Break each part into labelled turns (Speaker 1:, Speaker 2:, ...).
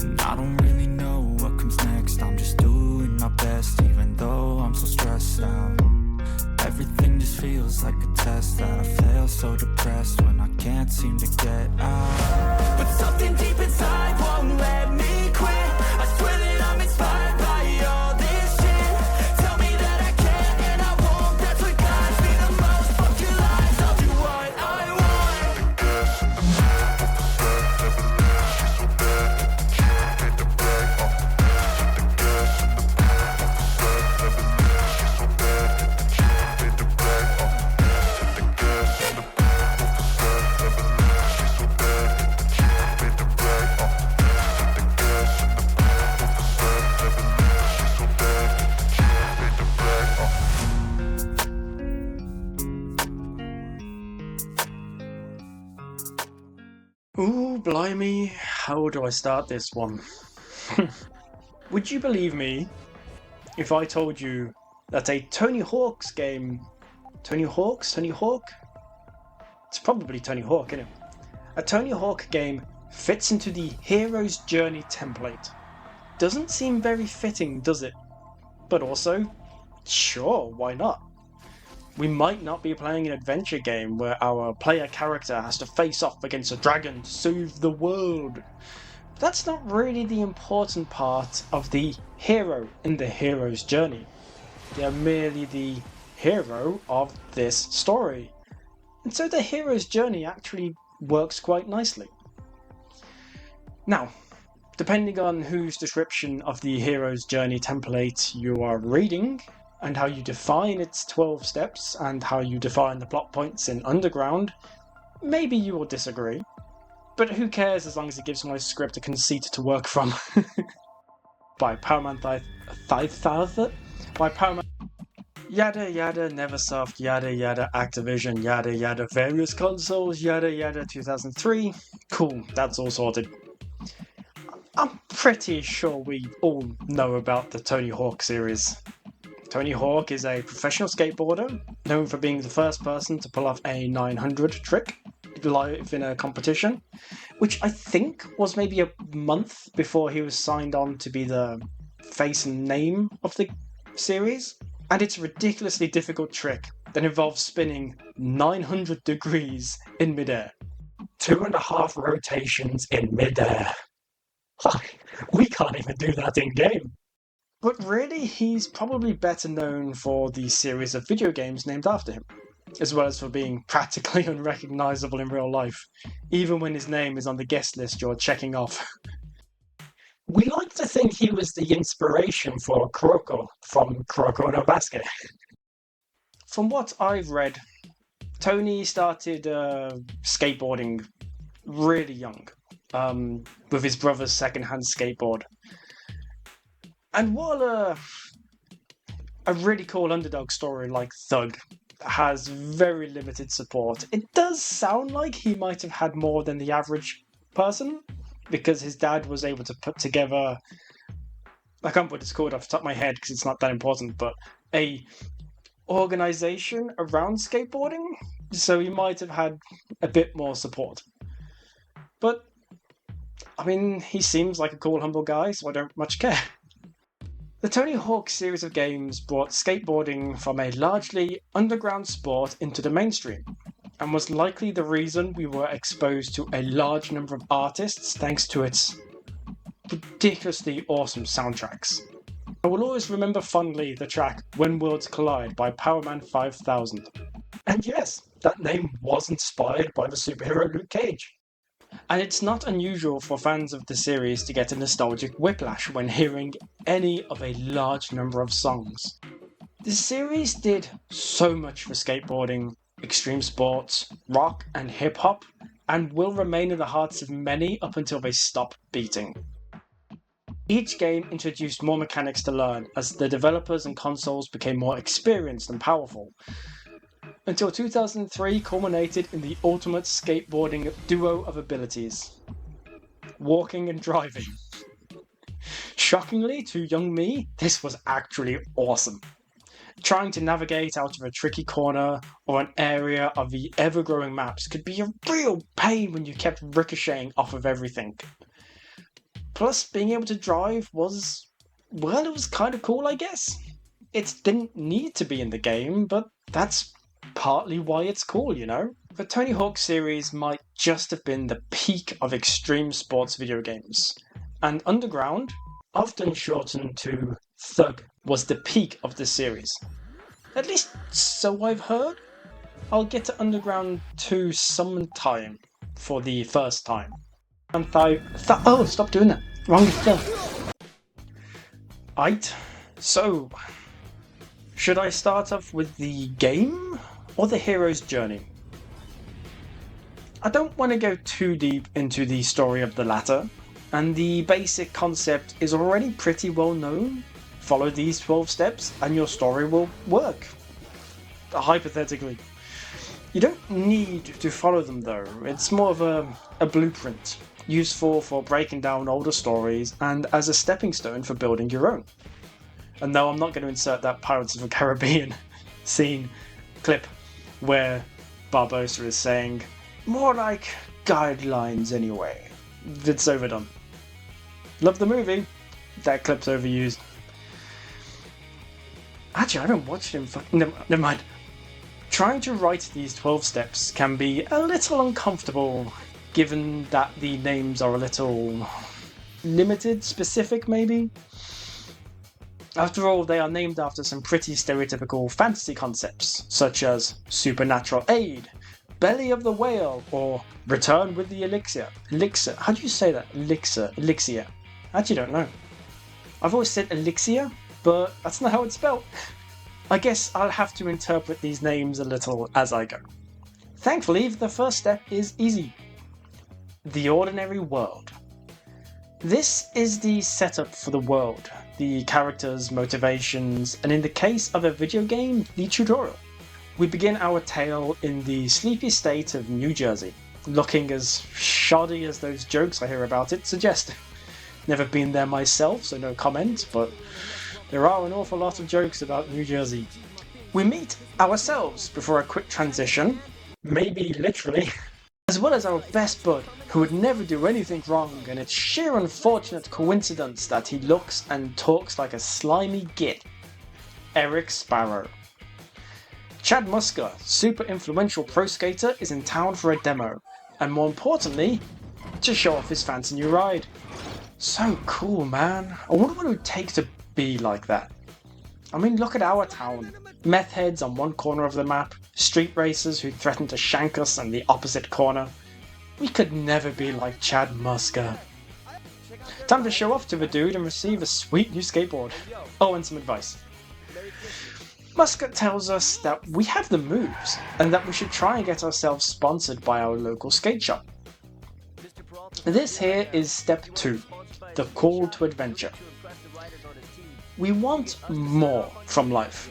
Speaker 1: And I don't really know what comes next. I'm just doing my best, even though I'm so stressed out. Everything just feels like a test that I fail, so depressed when I can't seem to get out. But something deep inside won't let me quit. I swear that I'm inspired by all this shit. Tell me that I can and I won't. That's what guides me the most. Fuck your lies, I'll do what I want. The gas in the back of the set, never leave. She's so bad that the Chap made the bag. The gas in the back of the set, never leave. She's so bad that the Chap made the bag. The gas in the back of the set, never leave. She's so bad that the Chap made the bag. The gas in the back of the set, never leave. She's so bad that the Chap made the bag.
Speaker 2: Ooh, blimey, how do I start this one? Would you believe me if I told you that a Tony Hawk's game... Tony Hawk? It's probably Tony Hawk, isn't it? A Tony Hawk game fits into the hero's journey template. Doesn't seem very fitting, does it? But also, sure, why not? We might not be playing an adventure game where our player character has to face off against a dragon to save the world. But that's not really the important part of the hero in the hero's journey. They're merely the hero of this story. And so the hero's journey actually works quite nicely. Now, depending on whose description of the hero's journey template you are reading, and how you define its 12 steps, and how you define the plot points in Underground, maybe you will disagree. But who cares as long as it gives my script a conceit to work from. By Powerman By Powerman... Yada yada, Neversoft, yada yada, Activision, yada yada, various consoles, yada yada, 2003. Cool, that's all sorted. I'm pretty sure we all know about the Tony Hawk series. Tony Hawk is a professional skateboarder, known for being the first person to pull off a 900 trick live in a competition, which I think was maybe a month before he was signed on to be the face and name of the series. And it's a ridiculously difficult trick that involves spinning 900 degrees in midair. 2.5 rotations in midair. We can't even do that in game. But really, he's probably better known for the series of video games named after him, as well as for being practically unrecognisable in real life, even when his name is on the guest list you're checking off. We like to think he was the inspiration for Kuroko from Kuroko no Basket. From what I've read, Tony started skateboarding really young, with his brother's second-hand skateboard. And while a really cool underdog story like Thug has very limited support, it does sound like he might have had more than the average person, because his dad was able to put together, I can't put it's called off the top of my head because it's not that important, but a organization around skateboarding, so he might have had a bit more support. But, I mean, he seems like a cool, humble guy, so I don't much care. The Tony Hawk series of games brought skateboarding from a largely underground sport into the mainstream, and was likely the reason we were exposed to a large number of artists thanks to its ridiculously awesome soundtracks. I will always remember fondly the track When Worlds Collide by Powerman 5000. And yes, that name was inspired by the superhero Luke Cage. And it's not unusual for fans of the series to get a nostalgic whiplash when hearing any of a large number of songs. The series did so much for skateboarding, extreme sports, rock and hip-hop, and will remain in the hearts of many up until they stop beating. Each game introduced more mechanics to learn as the developers and consoles became more experienced and powerful, until 2003 culminated in the ultimate skateboarding duo of abilities: walking and driving. Shockingly to young me, this was actually awesome. Trying to navigate out of a tricky corner or an area of the ever-growing maps could be a real pain when you kept ricocheting off of everything. Plus, being able to drive was, well, it was kind of cool, I guess. It didn't need to be in the game, but that's partly why it's cool, you know? The Tony Hawk series might just have been the peak of extreme sports video games. And Underground, often shortened to Thug, was the peak of the series. At least so I've heard. I'll get to Underground 2 sometime for the first time. Oh, stop doing that. Wrong film. Aight. So, should I start off with the game or the hero's journey? I don't want to go too deep into the story of the latter, and the basic concept is already pretty well known. Follow these 12 steps and your story will work. Hypothetically. You don't need to follow them though, it's more of a blueprint, useful for breaking down older stories and as a stepping stone for building your own. And no, I'm not going to insert that Pirates of the Caribbean scene clip where Barbossa is saying, more like guidelines anyway. It's overdone. Love the movie, that clip's overused. Actually, I haven't watched him never mind. Trying to write these 12 steps can be a little uncomfortable, given that the names are a little limited, specific maybe. After all, they are named after some pretty stereotypical fantasy concepts, such as supernatural aid, belly of the whale, or return with the elixir. Elixir, how do you say that? Elixir. I actually don't know. I've always said elixir, but that's not how it's spelled. I guess I'll have to interpret these names a little as I go. Thankfully, the first step is easy. The ordinary world. This is the setup for the world, the characters, motivations, and in the case of a video game, the tutorial. We begin our tale in the sleepy state of New Jersey, looking as shoddy as those jokes I hear about it suggest. Never been there myself, so no comment, but there are an awful lot of jokes about New Jersey. We meet ourselves before a quick transition, maybe literally, as well as our best bud, who would never do anything wrong, and it's sheer unfortunate coincidence that he looks and talks like a slimy git. Eric Sparrow. Chad Musker, super influential pro skater, is in town for a demo, and more importantly, to show off his fancy new ride. So cool, man. I wonder what it would take to be like that. I mean, look at our town. Meth heads on one corner of the map, street racers who threaten to shank us on the opposite corner. We could never be like Chad Musker. Time to show off to the dude and receive a sweet new skateboard. Oh, and some advice. Musker tells us that we have the moves, and that we should try and get ourselves sponsored by our local skate shop. This here is step 2, the call to adventure. We want more from life,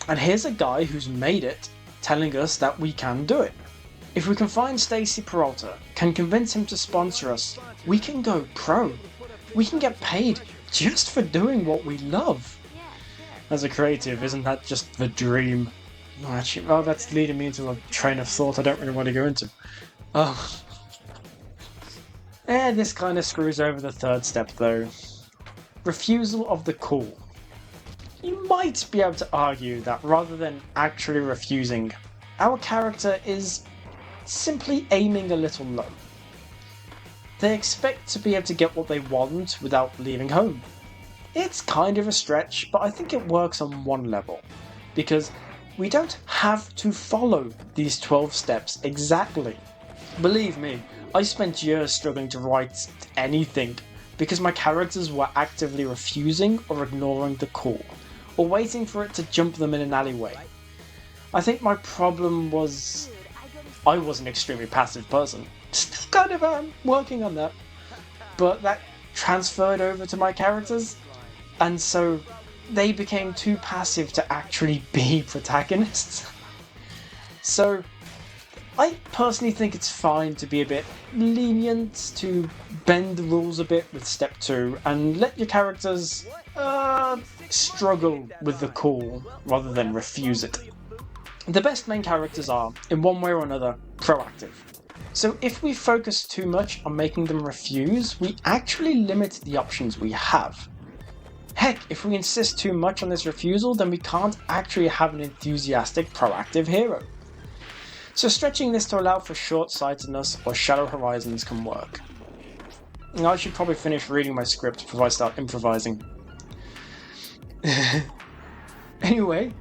Speaker 2: and here's a guy who's made it telling us that we can do it. If we can find Stacy Peralta, can convince him to sponsor us, we can go pro. We can get paid just for doing what we love. As a creative, isn't that just the dream? Actually, well, that's leading me into a train of thought I don't really want to go into. This kind of screws over the third step though. Refusal of the call. You might be able to argue that rather than actually refusing, our character is simply aiming a little low. They expect to be able to get what they want without leaving home. It's kind of a stretch, but I think it works on one level, because we don't have to follow these 12 steps exactly. Believe me, I spent years struggling to write anything because my characters were actively refusing or ignoring the call, or waiting for it to jump them in an alleyway. I think my problem was I was an extremely passive person. Still kind of am working on that. But that transferred over to my characters, and so they became too passive to actually be protagonists. So I personally think it's fine to be a bit lenient, to bend the rules a bit with step 2, and let your characters struggle with the call rather than refuse it. The best main characters are, in one way or another, proactive. So if we focus too much on making them refuse, we actually limit the options we have. Heck, if we insist too much on this refusal, then we can't actually have an enthusiastic, proactive hero. So stretching this to allow for short-sightedness or shallow horizons can work. Now I should probably finish reading my script before I start improvising. Anyway,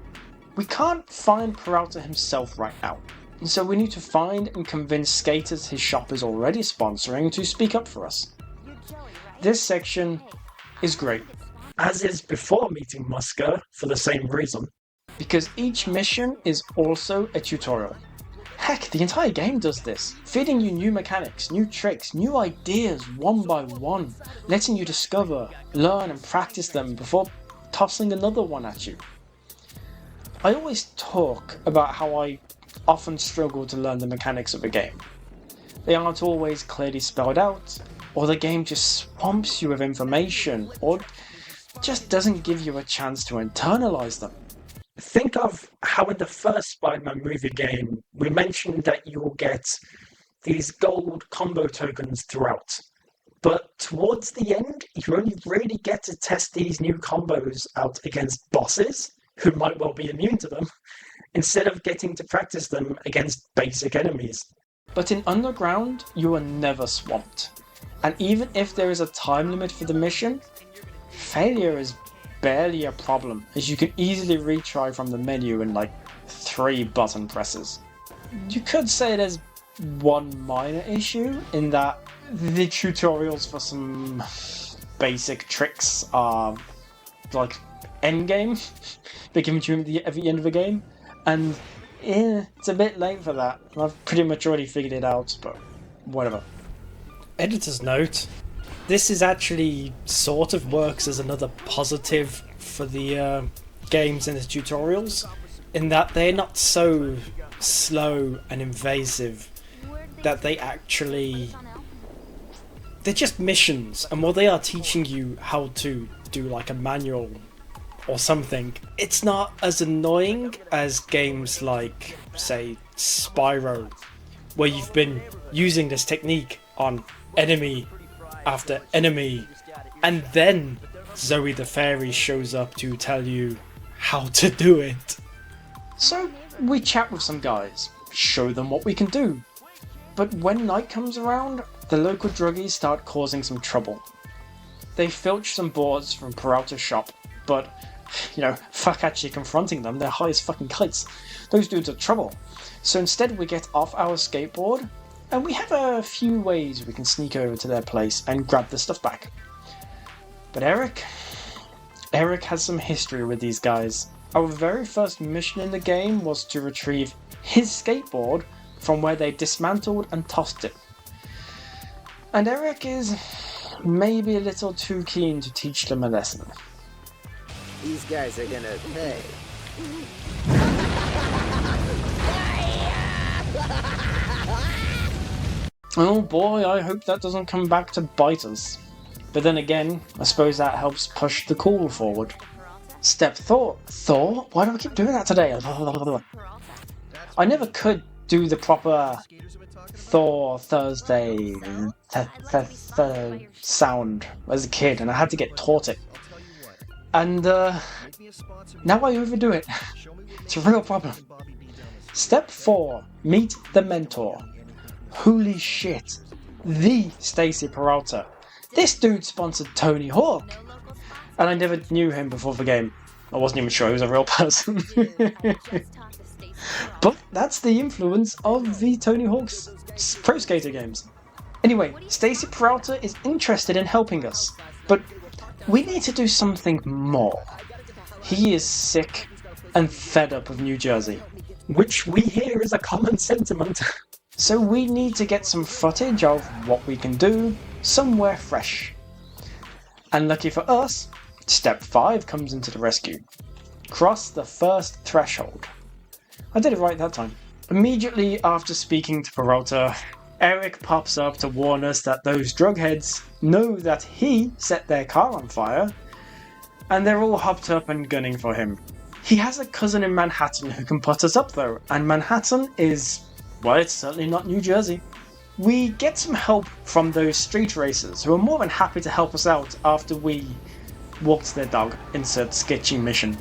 Speaker 2: we can't find Peralta himself right now, and so we need to find and convince skaters his shop is already sponsoring to speak up for us. This section is great, as is before meeting Musker for the same reason, because each mission is also a tutorial. Heck, the entire game does this, feeding you new mechanics, new tricks, new ideas one by one, letting you discover, learn and practice them before tossing another one at you. I always talk about how I often struggle to learn the mechanics of a game. They aren't always clearly spelled out, or the game just swamps you with information, or just doesn't give you a chance to internalize them. Think of how in the first Spider-Man movie game, we mentioned that you will get these gold combo tokens throughout. But towards the end, you only really get to test these new combos out against bosses, who might well be immune to them, instead of getting to practice them against basic enemies. But in Underground, you are never swamped. And even if there is a time limit for the mission, failure is barely a problem, as you can easily retry from the menu in like 3 button presses. You could say there's one minor issue in that the tutorials for some basic tricks are like endgame. They're given to you at the end of the game, and it's a bit late for that. I've pretty much already figured it out, but whatever. Editor's note. This is actually sort of works as another positive for the games and the tutorials, in that they're not so slow and invasive, that they're just missions, and while they are teaching you how to do like a manual or something, it's not as annoying as games like, say, Spyro, where you've been using this technique on enemy after enemy, and then Zoe the Fairy shows up to tell you how to do it. So we chat with some guys, show them what we can do. But when night comes around, the local druggies start causing some trouble. They filch some boards from Peralta's shop, but, fuck actually confronting them, they're high as fucking kites. Those dudes are trouble. So instead we get off our skateboard, and we have a few ways we can sneak over to their place and grab the stuff back. But Eric has some history with these guys. Our very first mission in the game was to retrieve his skateboard from where they dismantled and tossed it. And Eric is maybe a little too keen to teach them a lesson.
Speaker 3: These guys are gonna pay.
Speaker 2: Oh boy, I hope that doesn't come back to bite us. But then again, I suppose that helps push the call forward. Step Thor? Why do I keep doing that today? I never could do the proper Thor Thursday sound as a kid, and I had to get taught it. And now I overdo it. It's a real problem. Step 4. Meet the mentor. Holy shit. The Stacy Peralta. This dude sponsored Tony Hawk. And I never knew him before the game. I wasn't even sure he was a real person. But that's the influence of the Tony Hawk's Pro Skater games. Anyway, Stacy Peralta is interested in helping us, but we need to do something more. He is sick and fed up of New Jersey, which we hear is a common sentiment. So we need to get some footage of what we can do somewhere fresh. And lucky for us, Step 5 comes into the rescue. Cross the first threshold. I did it right that time. Immediately after speaking to Peralta, Eric pops up to warn us that those drugheads know that he set their car on fire, and they're all hopped up and gunning for him. He has a cousin in Manhattan who can put us up though, and Manhattan is, well, it's certainly not New Jersey. We get some help from those street racers who are more than happy to help us out after we walked their dog. Insert sketchy mission.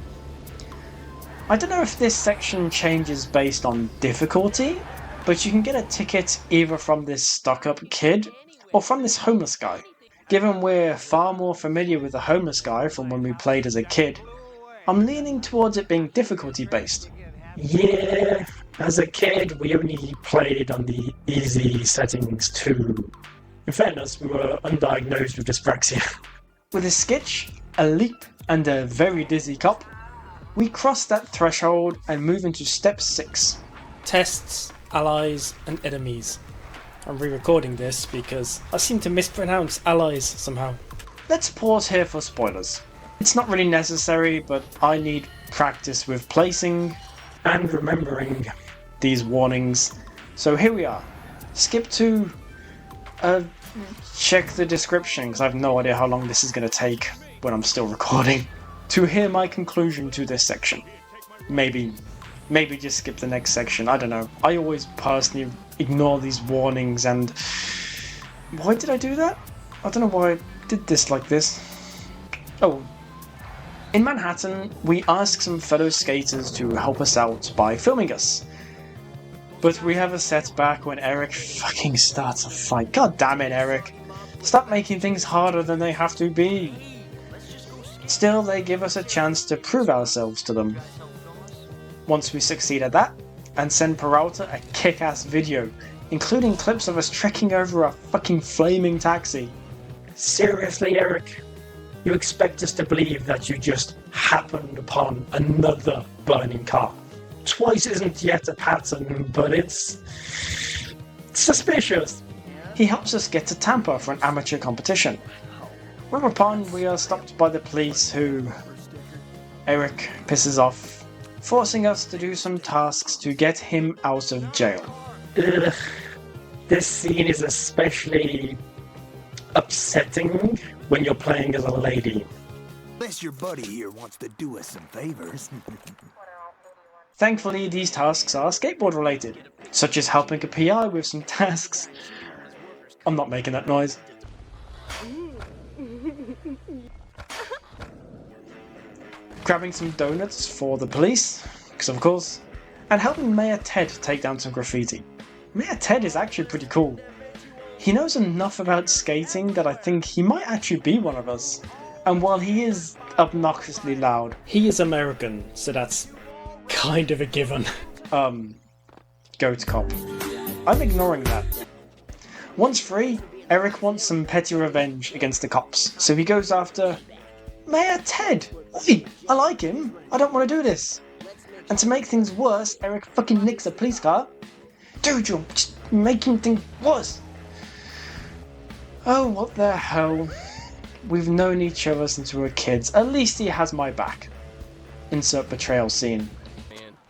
Speaker 2: I don't know if this section changes based on difficulty, but you can get a ticket either from this stuck-up kid or from this homeless guy. Given we're far more familiar with the homeless guy from when we played as a kid, I'm leaning towards it being difficulty-based.
Speaker 4: Yeah, as a kid, we only played on the easy settings too. In fairness, we were undiagnosed with dyspraxia.
Speaker 2: With a sketch, a leap, and a very dizzy cop, we cross that threshold and move into step 6.
Speaker 5: Tests, allies, and enemies. I'm re-recording this because I seem to mispronounce allies somehow.
Speaker 2: Let's pause here for spoilers. It's not really necessary, but I need practice with placing
Speaker 4: And remembering.
Speaker 2: these warnings. So here we are. Skip to check the description, because I have no idea how long this is going to take when I'm still recording, to hear my conclusion to this section. Maybe just skip the next section, I don't know. I always personally ignore these warnings, and why did I do that? I don't know why I did this like this. Oh. In Manhattan, we ask some fellow skaters to help us out by filming us. But we have a setback when Eric fucking starts a fight. God damn it, Eric. Stop making things harder than they have to be. Still, they give us a chance to prove ourselves to them. Once we succeed at that, and send Peralta a kick-ass video, including clips of us trekking over a fucking flaming taxi.
Speaker 4: Seriously, Eric? You expect us to believe that you just happened upon another burning car? Twice isn't yet a pattern, but it's suspicious.
Speaker 2: He helps us get to Tampa for an amateur competition. Whereupon we are stopped by the police who Eric pisses off, forcing us to do some tasks to get him out of jail.
Speaker 4: Ugh. This scene is especially upsetting when you're playing as a lady.
Speaker 6: Unless your buddy here wants to do us some favors.
Speaker 2: Thankfully, these tasks are skateboard related, such as helping a PI with some tasks. I'm not making that noise. Grabbing some donuts for the police, because of course, and helping Mayor Ted take down some graffiti. Mayor Ted is actually pretty cool. He knows enough about skating that I think he might actually be one of us. And while he is obnoxiously loud,
Speaker 5: He is American, so that's kind of a given.
Speaker 2: goat cop. I'm ignoring that. Once free, Eric wants some petty revenge against the cops, so he goes after Mayor Ted. Oi, I like him. I don't want to do this. And to make things worse, Eric fucking nicks a police car. Dude, you're just making things worse. Oh, what the hell. We've known each other since we were kids. At least he has my back. Insert betrayal scene.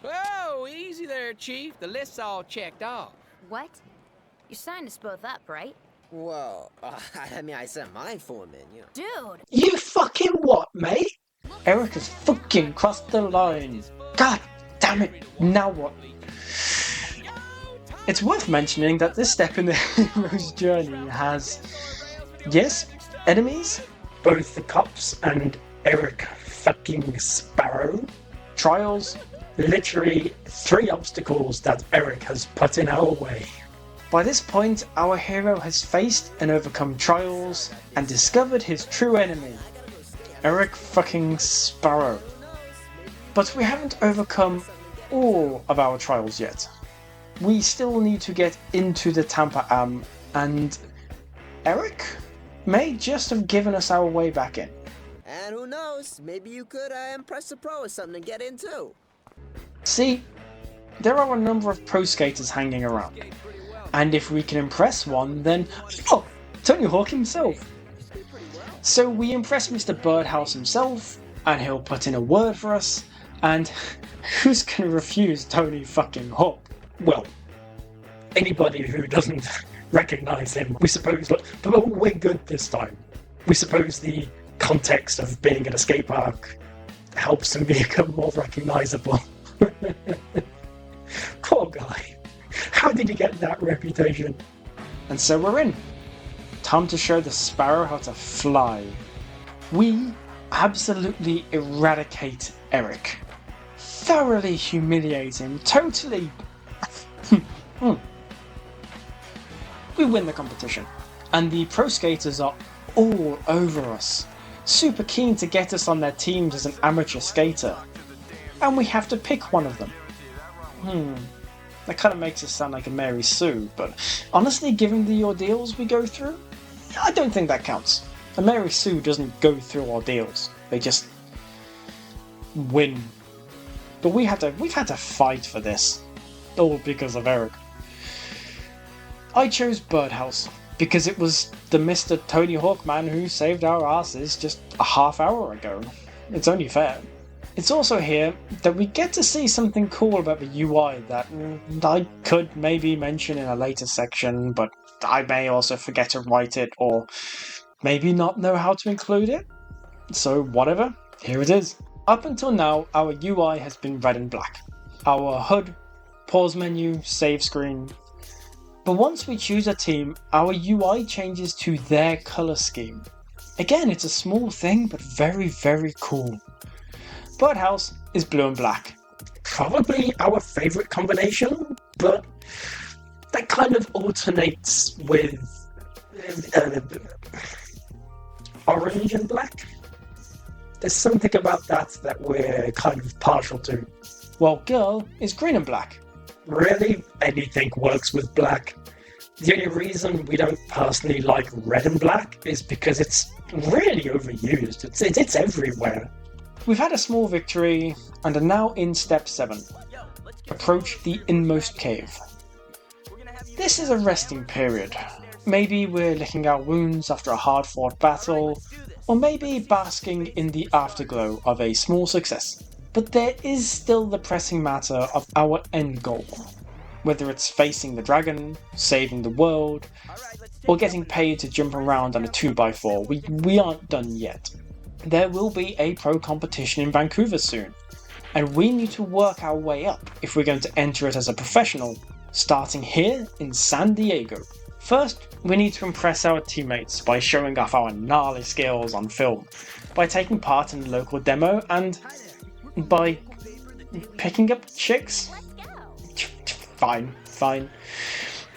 Speaker 7: Whoa, easy there, Chief. The list's all checked off.
Speaker 8: What? You signed us both up, right?
Speaker 3: Whoa, I mean, I sent mine for him, you know.
Speaker 8: Dude!
Speaker 4: You fucking what, mate?
Speaker 2: Eric has fucking crossed the line. God damn it. Now what? It's worth mentioning that this step in the hero's journey has, yes, enemies,
Speaker 4: Both the cops and Eric fucking Sparrow.
Speaker 2: trials.
Speaker 4: Literally 3 obstacles that Eric has put in our way.
Speaker 2: By this point, our hero has faced and overcome trials and discovered his true enemy, Eric fucking Sparrow. But we haven't overcome all of our trials yet. We still need to get into the Tampa Am, and Eric may just have given us our way back in.
Speaker 3: And who knows, maybe you could impress the pro or something to get in too.
Speaker 2: See, there are a number of pro skaters hanging around, and if we can impress one, then oh, Tony Hawk himself. So we impress Mr. Birdhouse himself, and he'll put in a word for us, and who's gonna refuse Tony fucking Hawk?
Speaker 4: Well, anybody who doesn't recognize him, we suppose, but we're good this time. We suppose the context of being at a skate park helps him become more recognizable. Poor guy. How did he get that reputation?
Speaker 2: And so we're in. Time to show the sparrow how to fly. We absolutely eradicate Eric. Thoroughly humiliate him. Totally. We win the competition. And the pro skaters are all over us. Super keen to get us on their teams as an amateur skater. And we have to pick one of them. That kind of makes us sound like a Mary Sue, but honestly, given the ordeals we go through, I don't think that counts. A Mary Sue doesn't go through ordeals. They just win. But we've had to fight for this. All because of Eric. I chose Birdhouse because it was the Mr. Tony Hawk man who saved our asses just a half hour ago. It's only fair. It's also here that we get to see something cool about the UI that I could maybe mention in a later section, but I may also forget to write it or maybe not know how to include it. So whatever, here it is. Up until now, our UI has been red and black. Our HUD, pause menu, save screen. But once we choose a team, our UI changes to their colour scheme. Again, it's a small thing, but very, very cool. Birdhouse is blue and black.
Speaker 4: Probably our favourite combination, but that kind of alternates with orange and black. There's something about that we're kind of partial to.
Speaker 2: While girl is green and black.
Speaker 4: Really, anything works with black. The only reason we don't personally like red and black is because it's really overused. It's everywhere.
Speaker 2: We've had a small victory and are now in step 7. Approach the inmost cave. This is a resting period. Maybe we're licking our wounds after a hard-fought battle, or maybe basking in the afterglow of a small success. But there is still the pressing matter of our end goal. Whether it's facing the dragon, saving the world, or getting paid to jump around on a 2x4, we aren't done yet. There will be a pro competition in Vancouver soon, and we need to work our way up if we're going to enter it as a professional, starting here in San Diego. First, we need to impress our teammates by showing off our gnarly skills on film, by taking part in the local demo, and by picking up chicks. Fine.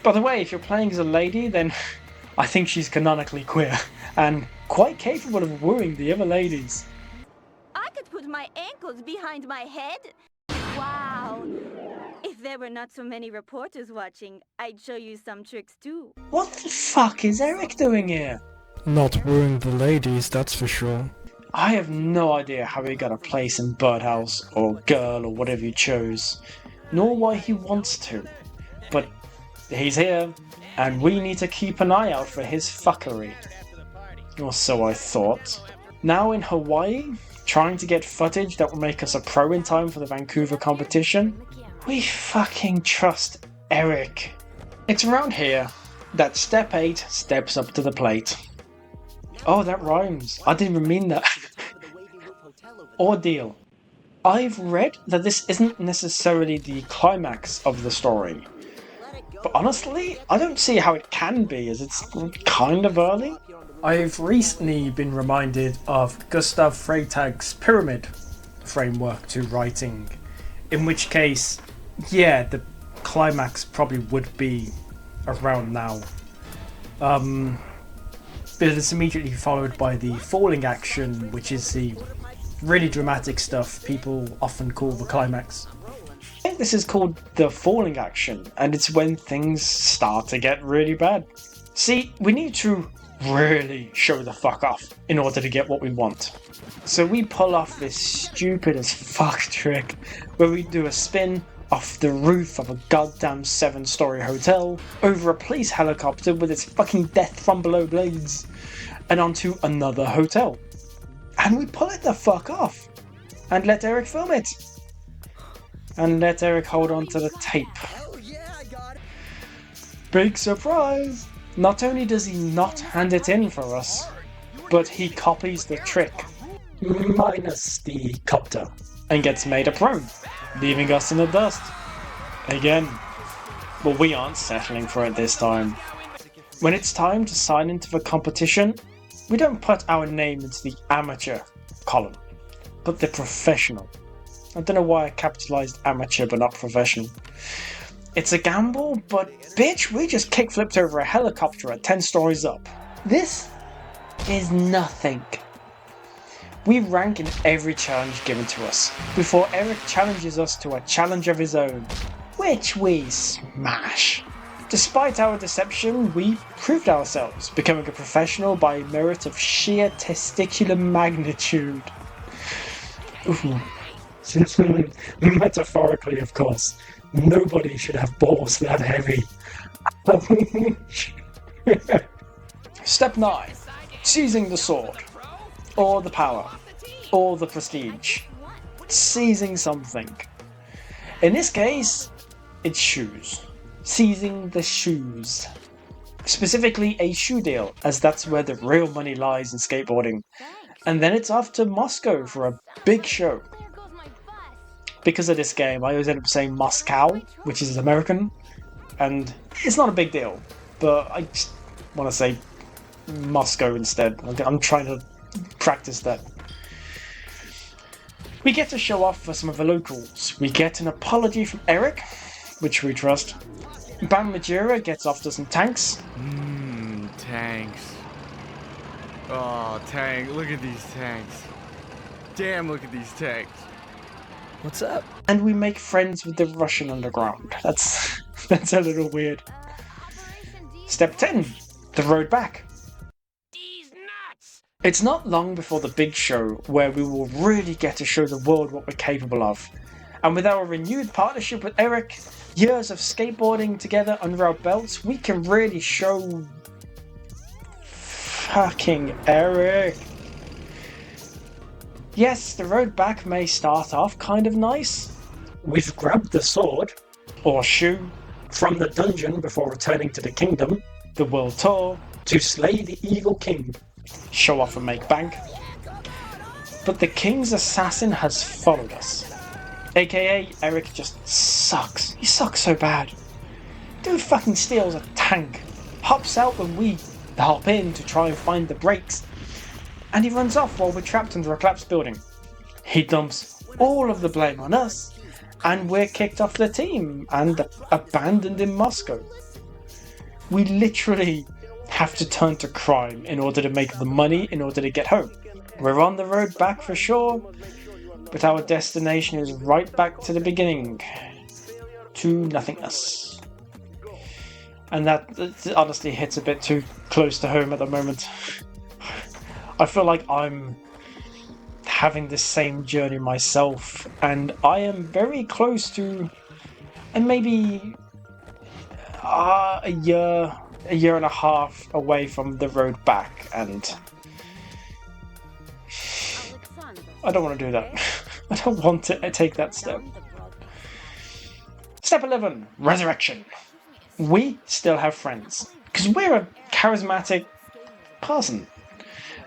Speaker 2: By the way, if you're playing as a lady, then I think she's canonically queer, and quite capable of wooing the other ladies.
Speaker 9: I could put my ankles behind my head. Wow. If there were not so many reporters watching, I'd show you some tricks too.
Speaker 2: What the fuck is Eric doing here?
Speaker 5: Not wooing the ladies, that's for sure.
Speaker 2: I have no idea how he got a place in Birdhouse, or Girl, or whatever you chose, nor why he wants to. But he's here, and we need to keep an eye out for his fuckery. Or so I thought. Now in Hawaii, trying to get footage that will make us a pro in time for the Vancouver competition, we fucking trust Eric. It's around here that Step 8 steps up to the plate. Oh, that rhymes. I didn't even mean that. Ordeal. I've read that this isn't necessarily the climax of the story. But honestly, I don't see how it can be, as it's kind of early. I've recently been reminded of Gustav Freytag's pyramid framework to writing, in which case, yeah, the climax probably would be around now. But it's immediately followed by the falling action, which is the really dramatic stuff people often call the climax. I think this is called the falling action, and it's when things start to get really bad. See, we need to really show the fuck off in order to get what we want. So we pull off this stupid as fuck trick where we do a spin off the roof of a goddamn 7-story hotel, over a police helicopter with its fucking death from below blades, and onto another hotel. And we pull it the fuck off, and let Eric film it. And let Eric hold on to the tape. Big surprise! Not only does he not hand it in for us, but he copies the trick.
Speaker 4: Minus the copter.
Speaker 2: And gets made a prone, leaving us in the dust. Again. But we aren't settling for it this time. When it's time to sign into the competition, we don't put our name into the amateur column, but the professional. I don't know why I capitalized amateur but not professional. It's a gamble, but bitch, we just kickflipped over a helicopter at 10 stories up. This is nothing. We rank in every challenge given to us, before Eric challenges us to a challenge of his own, which we smash. Despite our deception, we proved ourselves, becoming a professional by merit of sheer testicular magnitude. Ooh.
Speaker 4: Metaphorically, of course. Nobody should have balls that heavy.
Speaker 2: Step 9. Seizing the sword. Or the power. Or the prestige. Seizing something. In this case, it's shoes. Seizing the shoes. Specifically a shoe deal, as that's where the real money lies in skateboarding. And then it's off to Moscow for a big show. Because of this game, I always end up saying Moscow, which is American, and it's not a big deal, but I just want to say Moscow instead. I'm trying to practice that. We get to show off for some of the locals. We get an apology from Eric, which we trust. Bam Majura gets off to some tanks.
Speaker 10: Tanks. Oh, tank, look at these tanks. Damn, look at these tanks.
Speaker 3: What's up?
Speaker 2: And we make friends with the Russian underground. That's a little weird. Step 10. The road back. It's not long before the big show where we will really get to show the world what we're capable of. And with our renewed partnership with Eric, years of skateboarding together under our belts, we can really show... Fucking Eric. Yes, the road back may start off kind of nice.
Speaker 4: We've grabbed the sword,
Speaker 2: or shoe,
Speaker 4: from the dungeon before returning to the kingdom,
Speaker 2: the world tour,
Speaker 4: to slay the evil king,
Speaker 2: show off and make bank. But the king's assassin has followed us. AKA, Eric just sucks. He sucks so bad. Dude fucking steals a tank, hops out when we hop in to try and find the brakes, and he runs off while we're trapped under a collapsed building. He dumps all of the blame on us, and we're kicked off the team and abandoned in Moscow. We literally have to turn to crime in order to make the money in order to get home. We're on the road back for sure, but our destination is right back to the beginning. To nothingness. And that honestly hits a bit too close to home at the moment. I feel like I'm having the same journey myself, and I am very close to, and maybe a year and a half away from the road back, and I don't want to do that. I don't want to take that step. Step 11, resurrection. We still have friends, because we're a charismatic person.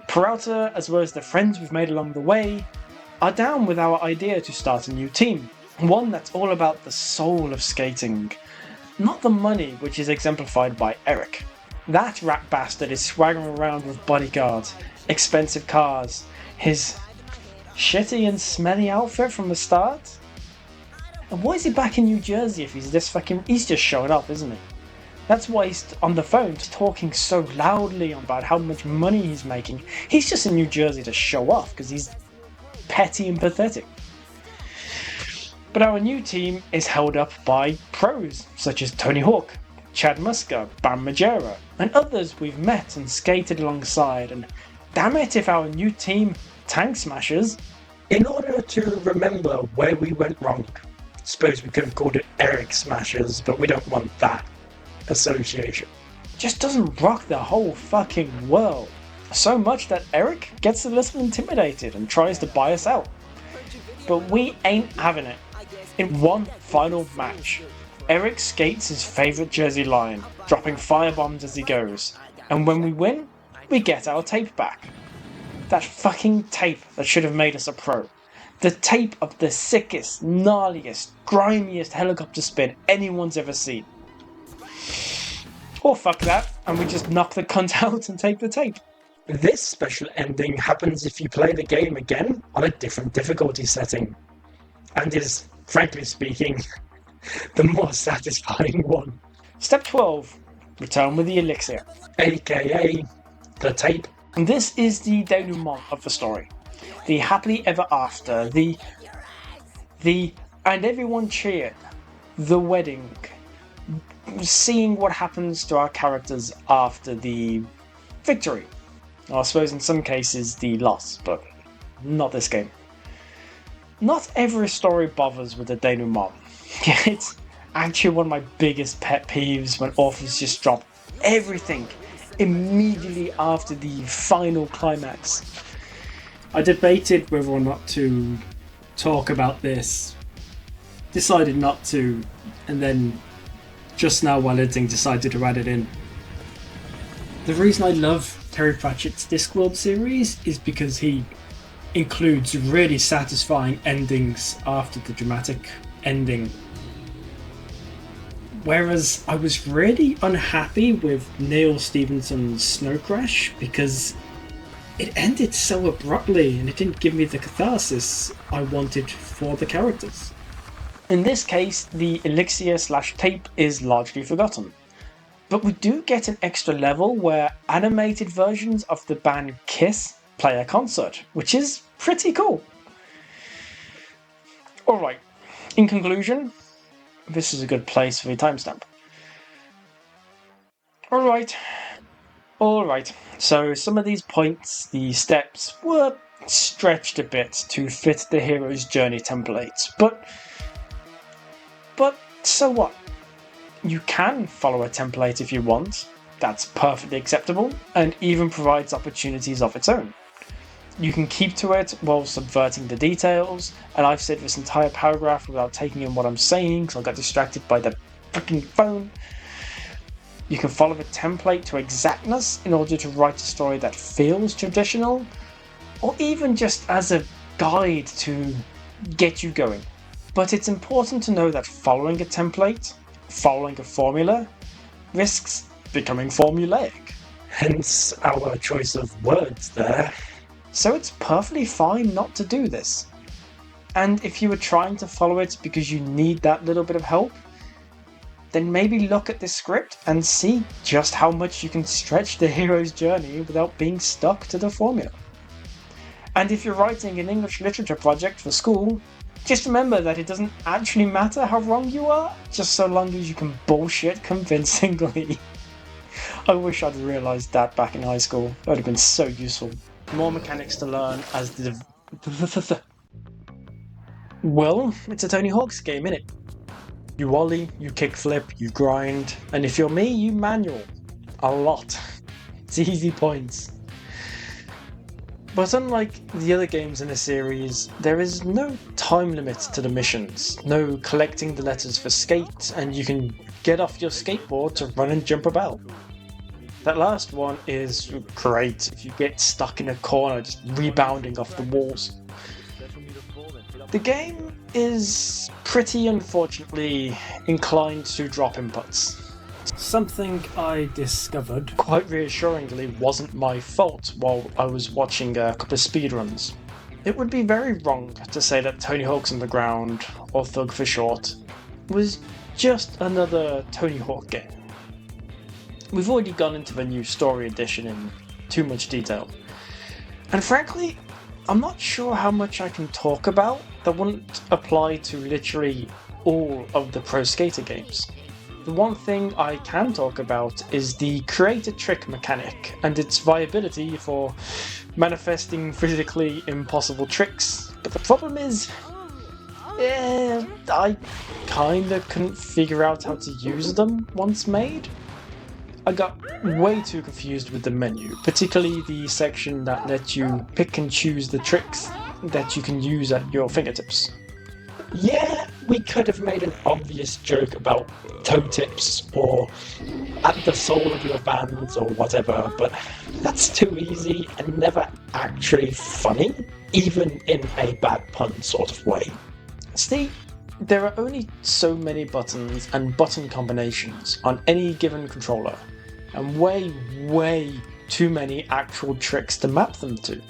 Speaker 2: Peralta, as well as the friends we've made along the way, are down with our idea to start a new team. One that's all about the soul of skating, not the money, which is exemplified by Eric. That rat bastard is swaggering around with bodyguards, expensive cars, his shitty and smelly outfit from the start. And why is he back in New Jersey if he's he's just showing up, isn't he? That's why he's on the phone talking so loudly about how much money he's making. He's just in New Jersey to show off because he's petty and pathetic. But our new team is held up by pros such as Tony Hawk, Chad Musker, Bam Majera, and others we've met and skated alongside. And damn it if our new team tank smashers.
Speaker 4: In order to remember where we went wrong, suppose we could have called it Eric Smashers, but we don't want that association.
Speaker 2: Just doesn't rock the whole fucking world. So much that Eric gets a little intimidated and tries to buy us out. But we ain't having it. In one final match, Eric skates his favourite Jersey line, dropping firebombs as he goes. And when we win, we get our tape back. That fucking tape that should have made us a pro. The tape of the sickest, gnarliest, grimiest helicopter spin anyone's ever seen. Or fuck that, and we just knock the cunt out and take the tape.
Speaker 4: This special ending happens if you play the game again on a different difficulty setting, and is, frankly speaking, the more satisfying one.
Speaker 2: Step 12. Return with the elixir.
Speaker 4: AKA the tape.
Speaker 2: And this is the denouement of the story. The happily ever after, the and everyone cheered, the wedding, seeing what happens to our characters after the victory. I suppose in some cases the loss, but not this game. Not every story bothers with the denouement. It's actually one of my biggest pet peeves when authors just drop everything immediately after the final climax.
Speaker 5: I debated whether or not to talk about this, decided not to, and then just now while editing decided to add it in. The reason I love Terry Pratchett's Discworld series is because he includes really satisfying endings after the dramatic ending. Whereas I was really unhappy with Neil Stephenson's Snow Crash because it ended so abruptly and it didn't give me the catharsis I wanted for the characters.
Speaker 2: In this case, the elixir/tape is largely forgotten. But we do get an extra level where animated versions of the band Kiss play a concert, which is pretty cool. Alright, in conclusion, this is a good place for the timestamp. Alright, so some of these points, the steps, were stretched a bit to fit the hero's journey templates, but so what? You can follow a template if you want, that's perfectly acceptable, and even provides opportunities of its own. You can keep to it while subverting the details, and I've said this entire paragraph without taking in what I'm saying because I got distracted by the fucking phone. You can follow the template to exactness in order to write a story that feels traditional, or even just as a guide to get you going. But it's important to know that following a template, following a formula, risks becoming formulaic.
Speaker 4: Hence our choice of words there.
Speaker 2: So it's perfectly fine not to do this. And if you were trying to follow it because you need that little bit of help, then maybe look at this script and see just how much you can stretch the hero's journey without being stuck to the formula. And if you're writing an English literature project for school, just remember that it doesn't actually matter how wrong you are, just so long as you can bullshit convincingly. I wish I'd realised that back in high school. That would have been so useful. More mechanics to learn as the... Well, it's a Tony Hawk's game, innit? You ollie, you kickflip, you grind, and if you're me, you manual. A lot. It's easy points. But unlike the other games in the series, there is no time limit to the missions, no collecting the letters for skate, and you can get off your skateboard to run and jump about. That last one is great if you get stuck in a corner just rebounding off the walls. The game is pretty unfortunately inclined to drop inputs.
Speaker 5: Something I discovered
Speaker 2: Quite reassuringly wasn't my fault while I was watching a couple of speedruns. It would be very wrong to say that Tony Hawk's Underground, or Thug for short, was just another Tony Hawk game. We've already gone into the new story edition in too much detail. And frankly, I'm not sure how much I can talk about that wouldn't apply to literally all of the Pro Skater games. The one thing I can talk about is the create a trick mechanic and its viability for manifesting physically impossible tricks. But the problem is, I kinda couldn't figure out how to use them once made. I got way too confused with the menu, particularly the section that lets you pick and choose the tricks that you can use at your fingertips.
Speaker 4: Yeah, we could have made an obvious joke about toe tips or at the soul of your bands or whatever, but that's too easy and never actually funny, even in a bad pun sort of way.
Speaker 2: It's the There are only so many buttons and button combinations on any given controller, and way too many actual tricks to map them to.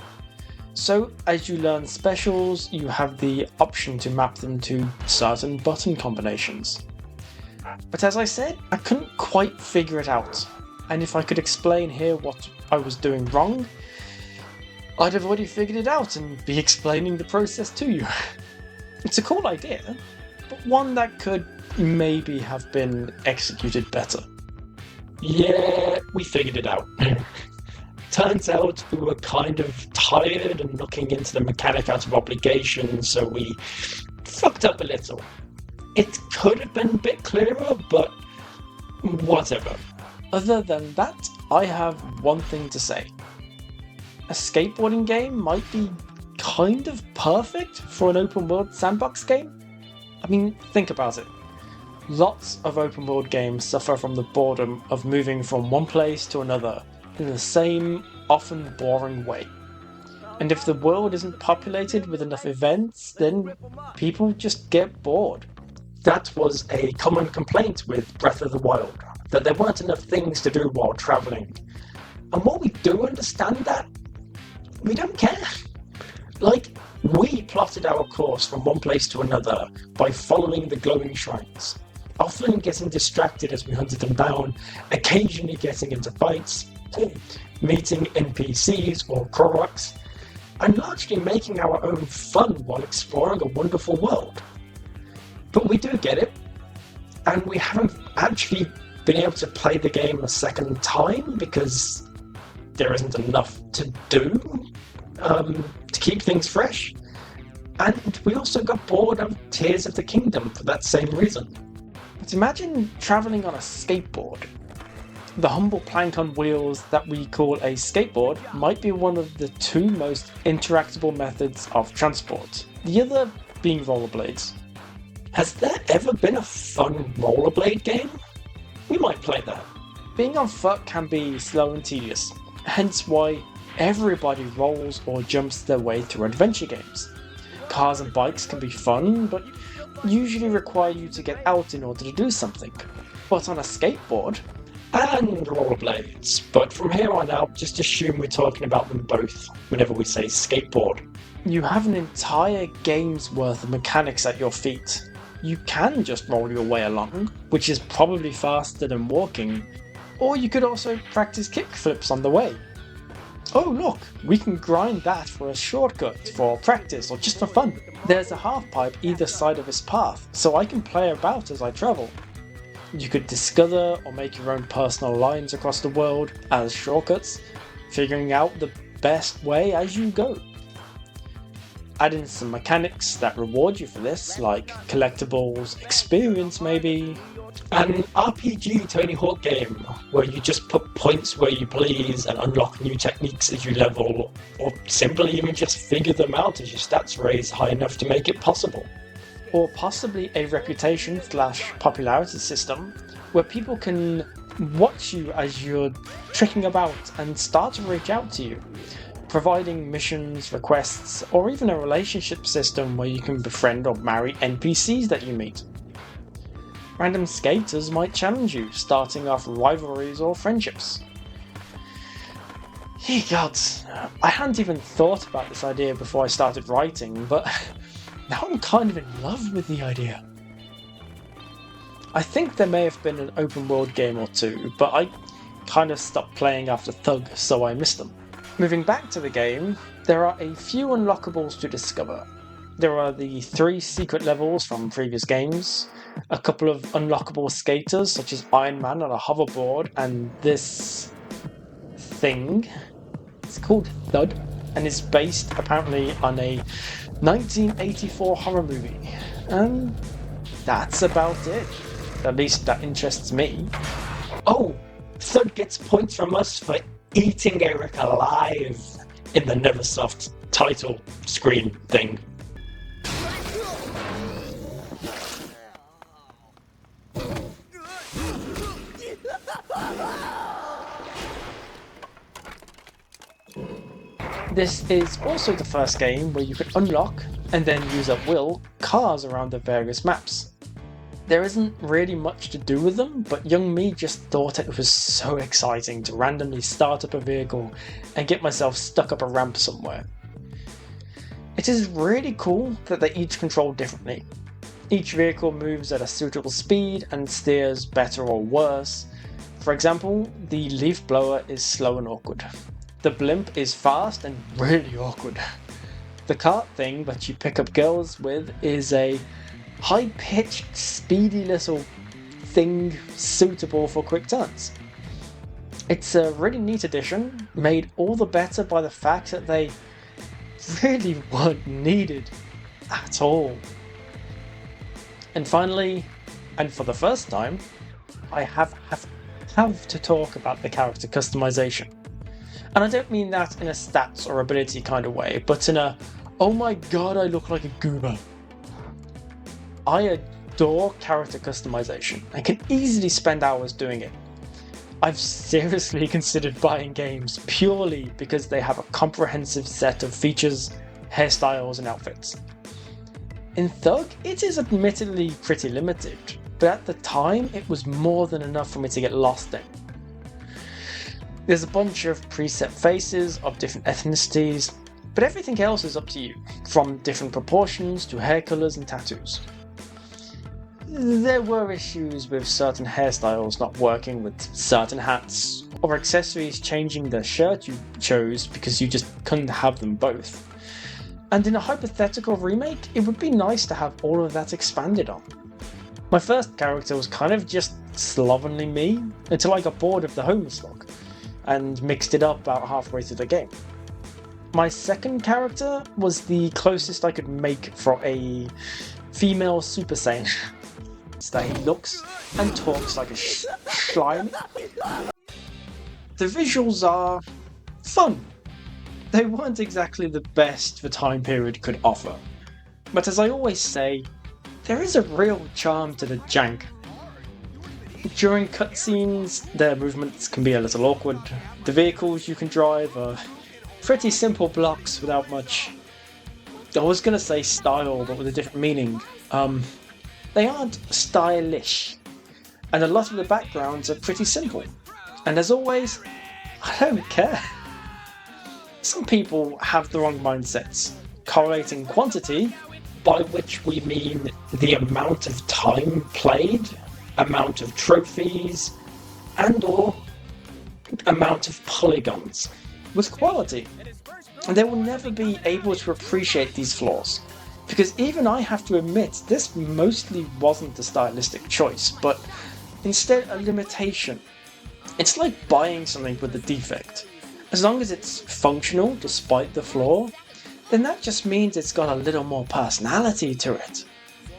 Speaker 2: So as you learn specials, you have the option to map them to certain button combinations. But as I said, I couldn't quite figure it out, and if I could explain here what I was doing wrong, I'd have already figured it out and be explaining the process to you. It's a cool idea, but one that could maybe have been executed better.
Speaker 4: Yeah, we figured it out. Turns out we were kind of tired and looking into the mechanic out of obligation, so we fucked up a little. It could have been a bit clearer, but whatever.
Speaker 2: Other than that, I have one thing to say. A skateboarding game might be kind of perfect for an open world sandbox game. I mean, think about it. Lots of open world games suffer from the boredom of moving from one place to another in the same, often boring way. And if the world isn't populated with enough events, then people just get bored.
Speaker 4: That was a common complaint with Breath of the Wild, that there weren't enough things to do while travelling. And while we do understand that, we don't care. Like, we plotted our course from one place to another by following the glowing shrines, often getting distracted as we hunted them down, occasionally getting into fights, meeting NPCs or Koroks, and largely making our own fun while exploring a wonderful world. But we do get it, and we haven't actually been able to play the game a second time because there isn't enough to do to keep things fresh. And we also got bored of Tears of the Kingdom for that same reason.
Speaker 2: But imagine travelling on a skateboard. The humble plank on wheels that we call a skateboard might be one of the two most interactable methods of transport, the other being rollerblades.
Speaker 4: Has there ever been a fun rollerblade game? We might play that.
Speaker 2: Being on foot can be slow and tedious, hence why everybody rolls or jumps their way through adventure games. Cars and bikes can be fun, but usually require you to get out in order to do something. But on a skateboard,
Speaker 4: and rollerblades, but from here on out, just assume we're talking about them both whenever we say skateboard.
Speaker 2: You have an entire game's worth of mechanics at your feet. You can just roll your way along, which is probably faster than walking, or you could also practice kickflips on the way. Oh look, we can grind that for a shortcut, for practice, or just for fun. There's a half pipe either side of this path, so I can play about as I travel. You could discover or make your own personal lines across the world as shortcuts, figuring out the best way as you go. Add in some mechanics that reward you for this, like collectibles, experience maybe.
Speaker 4: An RPG Tony Hawk game where you just put points where you please and unlock new techniques as you level, or simply even just figure them out as your stats raise high enough to make it possible.
Speaker 2: Or possibly a reputation/popularity system where people can watch you as you're tricking about and start to reach out to you, providing missions, requests, or even a relationship system where you can befriend or marry NPCs that you meet. Random skaters might challenge you, starting off rivalries or friendships. Ye gods, I hadn't even thought about this idea before I started writing, but now I'm kind of in love with the idea. I think there may have been an open world game or two, but I kind of stopped playing after Thug, so I missed them. Moving back to the game, there are a few unlockables to discover. There are the 3 secret levels from previous games, a couple of unlockable skaters such as Iron Man on a hoverboard, and this thing. It's called Thud, and is based apparently on a 1984 horror movie. And that's about it. At least that interests me.
Speaker 4: Oh, Thud gets points from us for eating Eric alive in the Neversoft title screen thing.
Speaker 2: This is also the first game where you can unlock and then use at will cars around the various maps. There isn't really much to do with them, but young me just thought it was so exciting to randomly start up a vehicle and get myself stuck up a ramp somewhere. It is really cool that they each control differently. Each vehicle moves at a suitable speed and steers better or worse. For example, the leaf blower is slow and awkward. The blimp is fast and really awkward. The cart thing that you pick up girls with is a high-pitched, speedy little thing suitable for quick turns. It's a really neat addition, made all the better by the fact that they really weren't needed at all. And finally, and for the first time, I have to talk about the character customization. And I don't mean that in a stats or ability kind of way, but in a, oh my god, I look like a goober. I adore character customization and can easily spend hours doing it. I've seriously considered buying games purely because they have a comprehensive set of features, hairstyles, and outfits. In Thug, it is admittedly pretty limited, but at the time it was more than enough for me to get lost in. There's a bunch of preset faces of different ethnicities, but everything else is up to you, from different proportions to hair colours and tattoos. There were issues with certain hairstyles not working with certain hats, or accessories changing the shirt you chose because you just couldn't have them both. And in a hypothetical remake, it would be nice to have all of that expanded on. My first character was kind of just slovenly me, until I got bored of the home slog, and mixed it up about halfway through the game. My second character was the closest I could make for a female Super Saiyan. That he looks and talks like a slime. The visuals are fun. They weren't exactly the best the time period could offer, but as I always say, there is a real charm to the jank. During cutscenes, their movements can be a little awkward. The vehicles you can drive are pretty simple blocks without much, I was going to say style, but with a different meaning. They aren't stylish, and a lot of the backgrounds are pretty simple. And as always, I don't care. Some people have the wrong mindsets, correlating quantity,
Speaker 4: by which we mean the amount of time played, amount of trophies, and or amount of polygons,
Speaker 2: with quality. And they will never be able to appreciate these flaws. Because even I have to admit, this mostly wasn't a stylistic choice, but instead a limitation. It's like buying something with a defect. As long as it's functional despite the flaw, then that just means it's got a little more personality to it.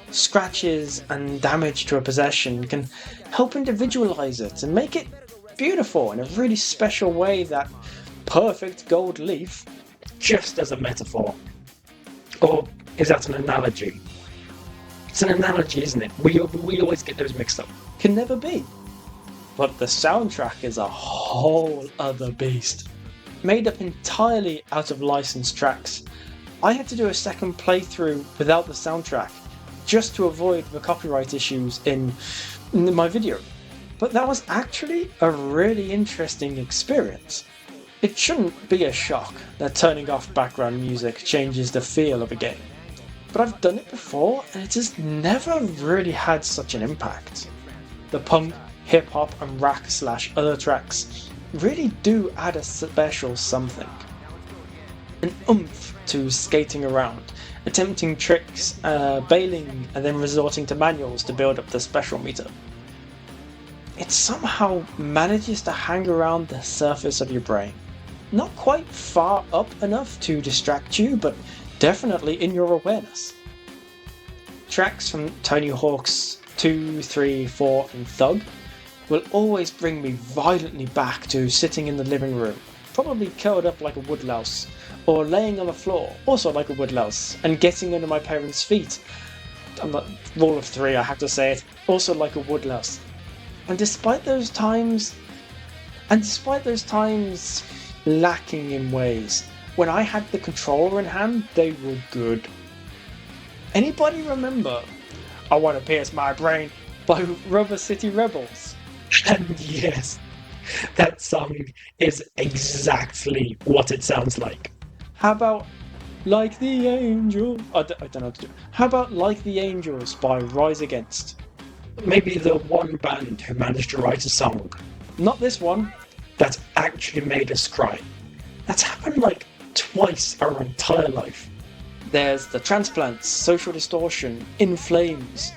Speaker 2: Scratches and damage to a possession can help individualize it and make it beautiful in a really special way. That perfect gold leaf,
Speaker 4: just as a metaphor. Or is that an analogy? It's an analogy, isn't it? We always get those mixed up.
Speaker 2: Can never be. But the soundtrack is a whole other beast. Made up entirely out of licensed tracks. I had to do a second playthrough without the soundtrack, just to avoid the copyright issues in my video. But that was actually a really interesting experience. It shouldn't be a shock that turning off background music changes the feel of a game. But I've done it before and it has never really had such an impact. The punk, hip-hop and rock/other tracks really do add a special something. An oomph to skating around, attempting tricks, bailing and then resorting to manuals to build up the special meter. It somehow manages to hang around the surface of your brain. Not quite far up enough to distract you, but definitely in your awareness. Tracks from Tony Hawk's 2, 3, 4 and Thug will always bring me violently back to sitting in the living room, probably curled up like a woodlouse, or laying on the floor, also like a woodlouse, and getting under my parents' feet. I'm not, rule of three, I have to say it, also like a woodlouse. And despite those times lacking in ways, when I had the controller in hand, they were good. Anybody remember I Want to Pierce My Brain by Rubber City Rebels?
Speaker 4: And yes, that song is exactly what it sounds like.
Speaker 2: How about Like the Angels? I don't know what to do. How about Like the Angels by Rise Against?
Speaker 4: Maybe the one band who managed to write a song
Speaker 2: Not this one.
Speaker 4: that actually made us cry. That's happened like twice our entire life.
Speaker 2: There's The Transplants, Social Distortion, In Flames.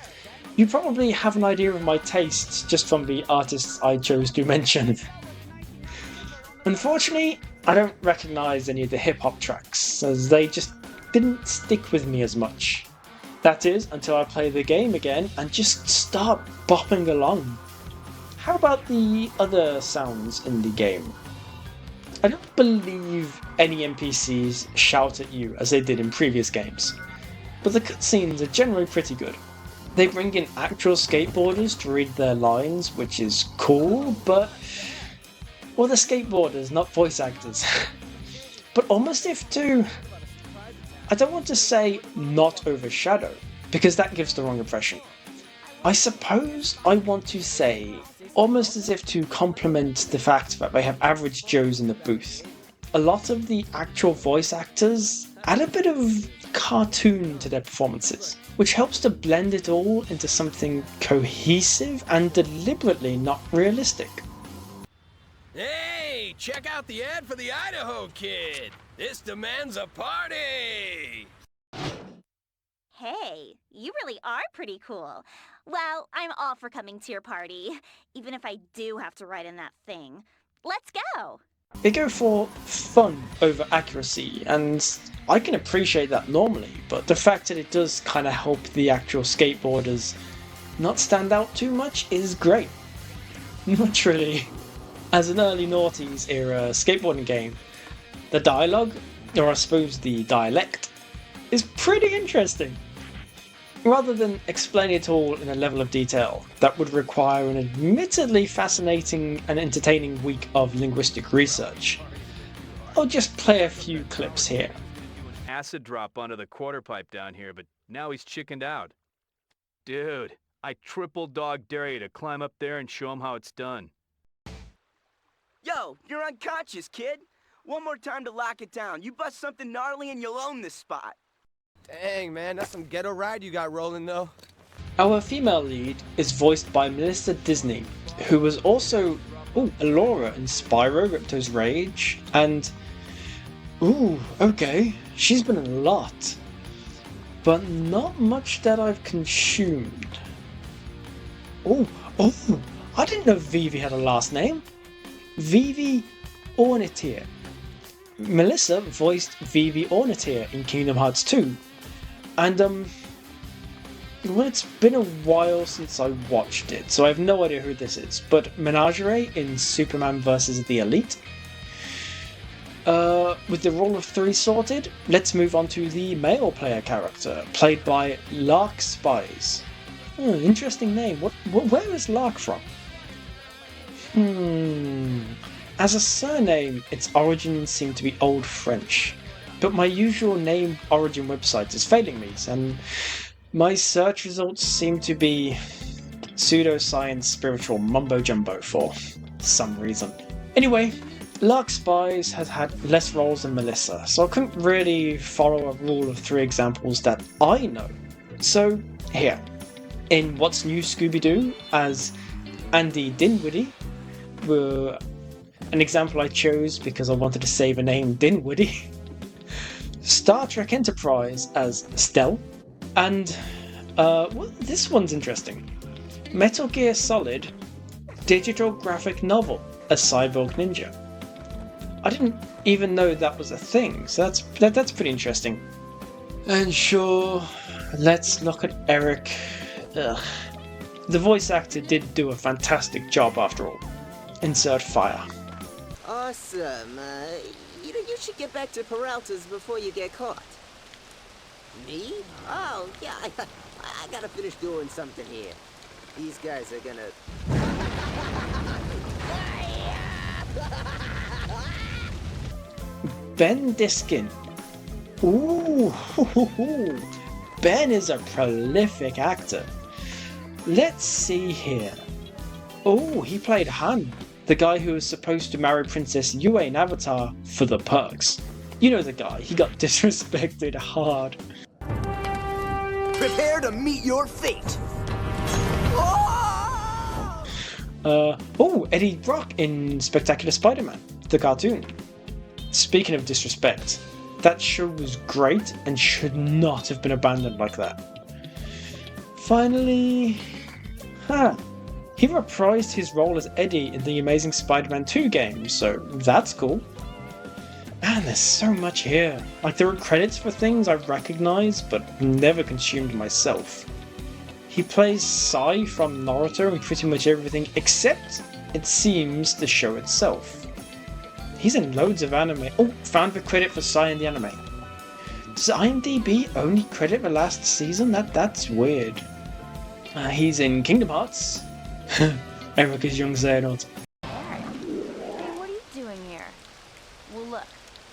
Speaker 2: You probably have an idea of my tastes just from the artists I chose to mention. Unfortunately, I don't recognise any of the hip-hop tracks, as they just didn't stick with me as much. That is, until I play the game again and just start bopping along. How about the other sounds in the game? I don't believe any NPCs shout at you as they did in previous games, but the cutscenes are generally pretty good. They bring in actual skateboarders to read their lines, which is cool, but... well, they're skateboarders, not voice actors. But almost if to... I don't want to say not overshadow, because that gives the wrong impression. I suppose I want to say almost as if to complement the fact that they have average Joes in the booth. A lot of the actual voice actors add a bit of cartoon to their performances, which helps to blend it all into something cohesive and deliberately not realistic.
Speaker 7: Hey, check out the ad for the Idaho Kid. This demands a party.
Speaker 9: Hey, you really are pretty cool. Well, I'm all for coming to your party, even if I do have to write in that thing. Let's go!
Speaker 2: They go for fun over accuracy, and I can appreciate that normally, but the fact that it does kind of help the actual skateboarders not stand out too much is great. Naturally, as an early noughties era skateboarding game, the dialogue, or I suppose the dialect, is pretty interesting. Rather than explain it all in a level of detail that would require an admittedly fascinating and entertaining week of linguistic research, I'll just play a few clips here.
Speaker 11: Acid drop onto the quarter pipe down here, but now he's chickened out. Dude, I triple dog dare you to climb up there and show him how it's done.
Speaker 12: Yo, you're unconscious, kid. One more time to lock it down. You bust something gnarly and you'll own this spot.
Speaker 13: Dang, man, that's some ghetto ride you got rolling, though.
Speaker 2: Our female lead is voiced by Melissa Disney, who was also Alora in Spyro Ripto's Rage, and okay, she's been in a lot, but not much that I've consumed. I didn't know Vivi had a last name. Vivi Ornitier. Melissa voiced Vivi Ornitier in Kingdom Hearts 2. And, well, it's been a while since I watched it, so I have no idea who this is. But Menagerie in Superman vs. the Elite. With the rule of 3 sorted, let's move on to the male player character, played by Lark Spies. Interesting name. Where is Lark from? As a surname, its origins seem to be Old French. But my usual name origin website is failing me, and my search results seem to be pseudoscience spiritual mumbo jumbo for some reason. Anyway, Lark Spies has had less roles than Melissa, so I couldn't really follow a rule of 3 examples that I know. So, here. In What's New Scooby-Doo, as Andy Dinwiddie, an example I chose because I wanted to save a name Dinwiddie. Star Trek Enterprise as Stell, and this one's interesting. Metal Gear Solid digital graphic novel as Cyborg Ninja. I didn't even know that was a thing, so that's pretty interesting. And sure, let's look at Eric. The voice actor did do a fantastic job after all. Insert fire.
Speaker 3: Awesome. You should get back to Peralta's before you get caught. Me? Oh, yeah, I gotta finish doing something here. These guys are gonna...
Speaker 2: Ben Diskin. Ooh, Ben is a prolific actor. Let's see here. Oh, he played Han, the guy who was supposed to marry Princess Yue in Avatar for the perks. You know the guy, he got disrespected hard.
Speaker 6: Prepare to meet your fate!
Speaker 2: Eddie Brock in Spectacular Spider-Man, the cartoon. Speaking of disrespect, that show was great and should not have been abandoned like that. Finally... he reprised his role as Eddie in the Amazing Spider-Man 2 game, so that's cool. Man, there's so much here. Like, there are credits for things I recognise but never consumed myself. He plays Sai from Naruto in pretty much everything except, it seems, the show itself. He's in loads of anime. Oh, found the credit for Sai in the anime. Does IMDb only credit the last season? That's weird. He's in Kingdom Hearts. Erica's young Xehanort.
Speaker 8: Hey, what are you doing here? Well, look,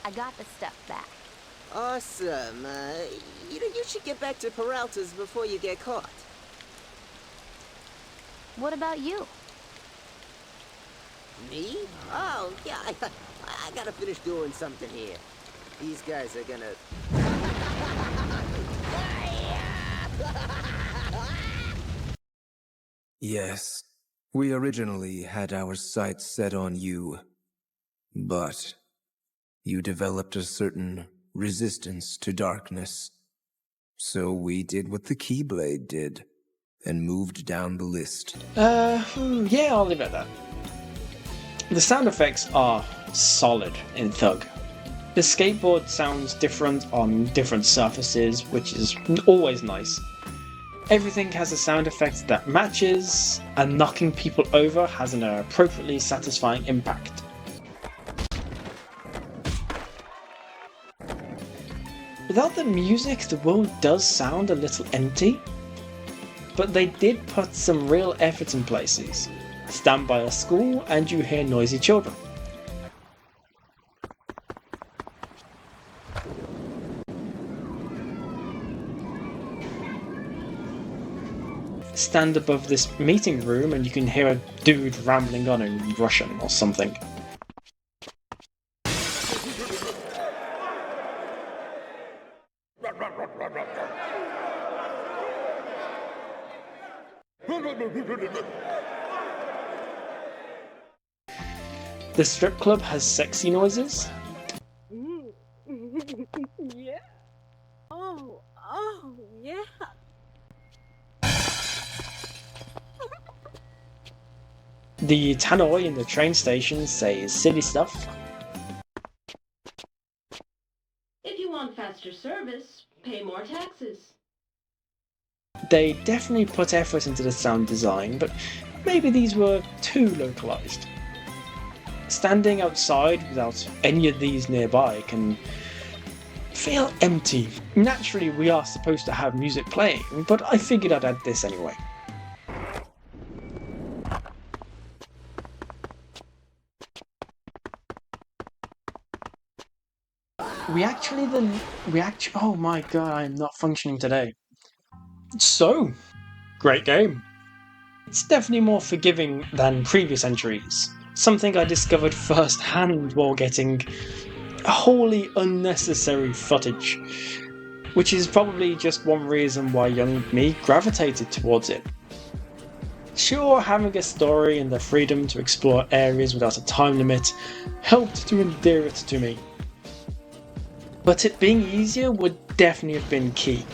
Speaker 8: I got the stuff back.
Speaker 3: Awesome. You should get back to Peralta's before you get caught.
Speaker 8: What about you?
Speaker 3: Me? Oh, yeah, I gotta finish doing something here. These guys are gonna...
Speaker 6: Yes, we originally had our sights set on you, but you developed a certain resistance to darkness. So we did what the Keyblade did, and moved down the list.
Speaker 2: Yeah, I'll leave it at that. The sound effects are solid in Thug. The skateboard sounds different on different surfaces, which is always nice. Everything has a sound effect that matches, and knocking people over has an appropriately satisfying impact. Without the music, the world does sound a little empty, but they did put some real effort in places. Stand by a school and you hear noisy children. Stand above this meeting room and you can hear a dude rambling on in Russian or something. The strip club has sexy noises.
Speaker 9: Yeah. Oh, yeah.
Speaker 2: The tannoy in the train station says silly stuff.
Speaker 14: If you want faster service, pay more taxes.
Speaker 2: They definitely put effort into the sound design, but maybe these were too localized. Standing outside without any of these nearby can feel empty. Naturally, we are supposed to have music playing, but I figured I'd add this anyway. Oh my god, I am not functioning today. So, great game. It's definitely more forgiving than previous entries. Something I discovered firsthand while getting wholly unnecessary footage, which is probably just one reason why young me gravitated towards it. Sure, having a story and the freedom to explore areas without a time limit helped to endear it to me. But it being easier would definitely have been key.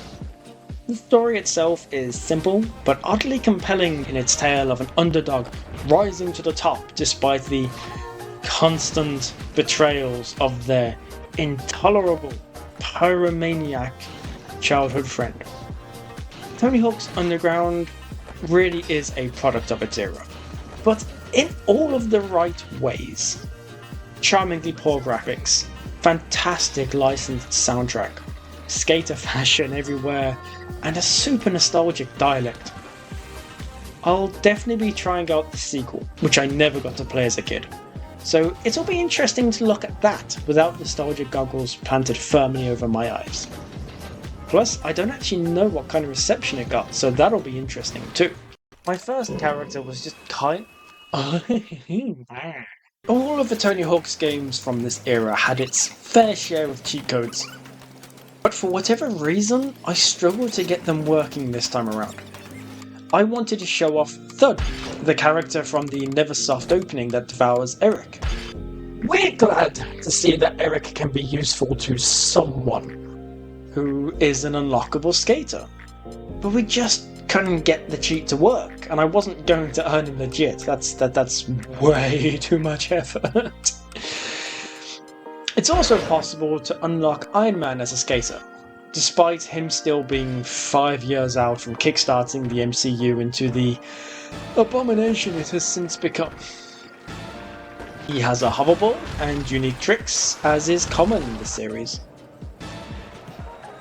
Speaker 2: The story itself is simple, but oddly compelling in its tale of an underdog rising to the top despite the constant betrayals of their intolerable pyromaniac childhood friend. Tony Hawk's Underground really is a product of its era, but in all of the right ways. Charmingly poor graphics, fantastic licensed soundtrack, skater fashion everywhere, and a super nostalgic dialect. I'll definitely be trying out the sequel, which I never got to play as a kid, so it'll be interesting to look at that without nostalgic goggles planted firmly over my eyes. Plus, I don't actually know what kind of reception it got, so that'll be interesting too. My first character was just kind. All of the Tony Hawk's games from this era had its fair share of cheat codes, but for whatever reason, I struggled to get them working this time around. I wanted to show off Thud, the character from the Neversoft opening that devours Eric.
Speaker 4: We're glad to see that Eric can be useful to someone
Speaker 2: who is an unlockable skater. But we just couldn't get the cheat to work, and I wasn't going to earn him legit. That's way too much effort. It's also possible to unlock Iron Man as a skater, despite him still being 5 years out from kickstarting the MCU into the abomination it has since become. He has a hoverboard and unique tricks, as is common in the series.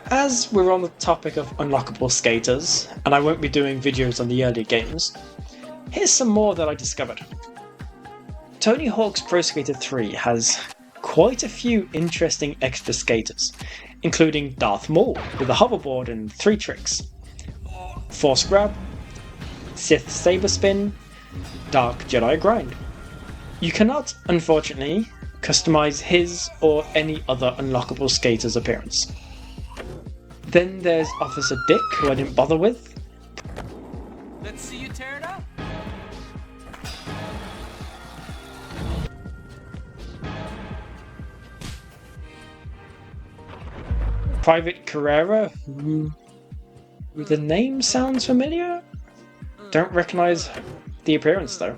Speaker 2: As we're on the topic of unlockable skaters, and I won't be doing videos on the earlier games, here's some more that I discovered. Tony Hawk's Pro Skater 3 has quite a few interesting extra skaters, including Darth Maul with a hoverboard and 3 tricks, Force Grab, Sith Saber Spin, Dark Jedi Grind. You cannot, unfortunately, customize his or any other unlockable skater's appearance. Then there's Officer Dick, who I didn't bother with.
Speaker 7: Let's see you tear it up.
Speaker 2: Private Carrera, the name sounds familiar? Don't recognise the appearance though.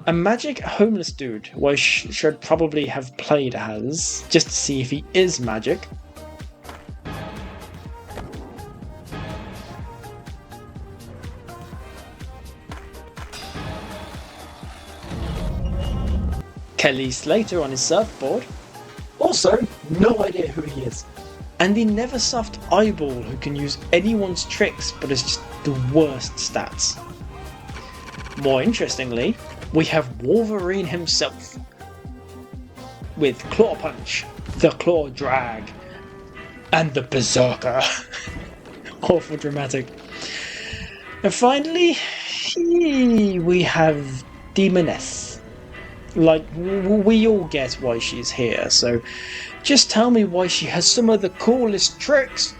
Speaker 2: A magic homeless dude, who I should probably have played as, just to see if he is magic. Kelly Slater on his surfboard.
Speaker 4: Also, no idea who he is.
Speaker 2: And the Neversoft Eyeball, who can use anyone's tricks but has just the worst stats. More interestingly, we have Wolverine himself, with Claw Punch, the Claw Drag, and the Berserker. Awful dramatic. And finally, we have Ness. Like, we all get why she's here, so just tell me why she has some of the coolest tricks.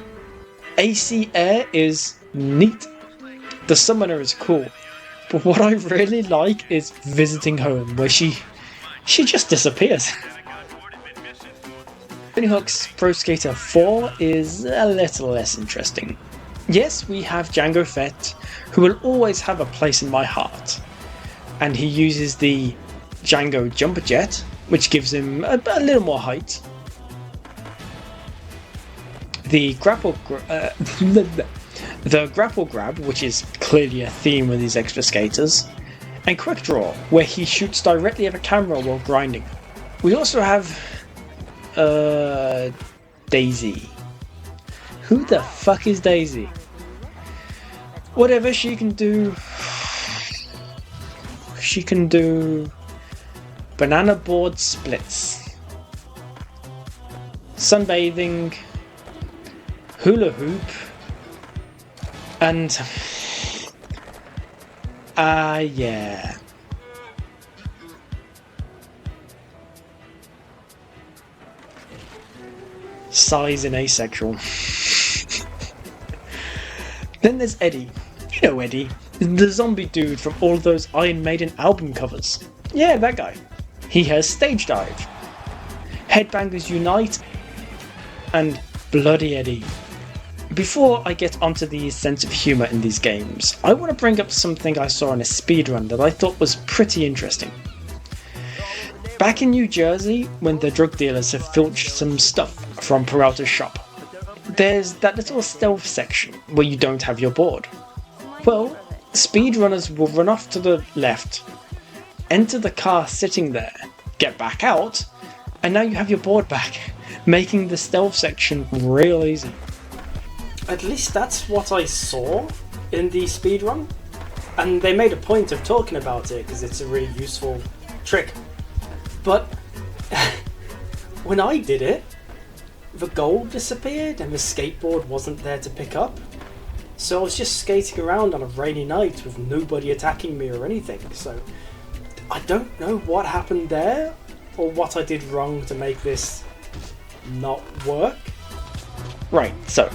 Speaker 2: AC Air is neat. The Summoner is cool. But what I really like is Visiting Home, where she just disappears. Tony Hawk's Pro Skater 4 is a little less interesting. Yes, we have Jango Fett, who will always have a place in my heart. And he uses the Django Jumper Jet, which gives him a little more height. The Grapple Grab, which is clearly a theme with these extra skaters. And Quick Draw, where he shoots directly at a camera while grinding. We also have Daisy. Who the fuck is Daisy? Whatever she can do. She can do banana board splits, sunbathing, hula hoop, and yeah. Size and asexual. Then there's Eddie. You know Eddie, the zombie dude from all those Iron Maiden album covers. Yeah, that guy. He has Stage Dive, Headbangers Unite, and Bloody Eddie. Before I get onto the sense of humour in these games, I want to bring up something I saw in a speedrun that I thought was pretty interesting. Back in New Jersey, when the drug dealers have filched some stuff from Peralta's shop, there's that little stealth section where you don't have your board. Well, speedrunners will run off to the left, enter the car sitting there, get back out, and now you have your board back, making the stealth section real easy. At least that's what I saw in the speedrun, and they made a point of talking about it because it's a really useful trick. But when I did it,
Speaker 5: the gold disappeared and the skateboard wasn't there to pick up. So I was just skating around on a rainy night with nobody attacking me or anything. So I don't know what happened there or what I did wrong to make this not work. Right, so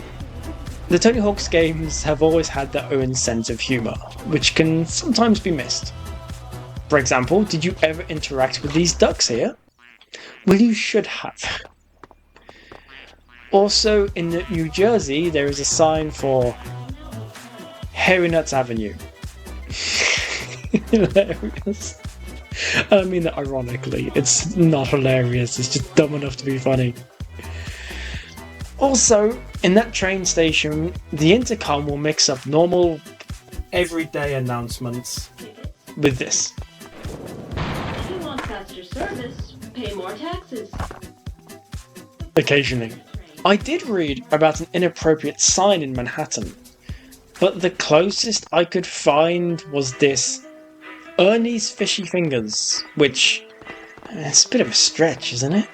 Speaker 5: the Tony Hawk's games have always had their own sense of humour, which can sometimes be missed. For example, did you ever interact with these ducks here? Well, you should have. Also, in New Jersey, there is a sign for Hairy Nuts Avenue. Hilarious. I mean that ironically. It's not hilarious, it's just dumb enough to be funny. Also, in that train station, the intercom will mix up normal, everyday announcements with this.
Speaker 14: If you want faster service, pay more taxes.
Speaker 5: Occasionally. I did read about an inappropriate sign in Manhattan, but the closest I could find was this Ernie's Fishy Fingers, which it's a bit of a stretch, isn't it?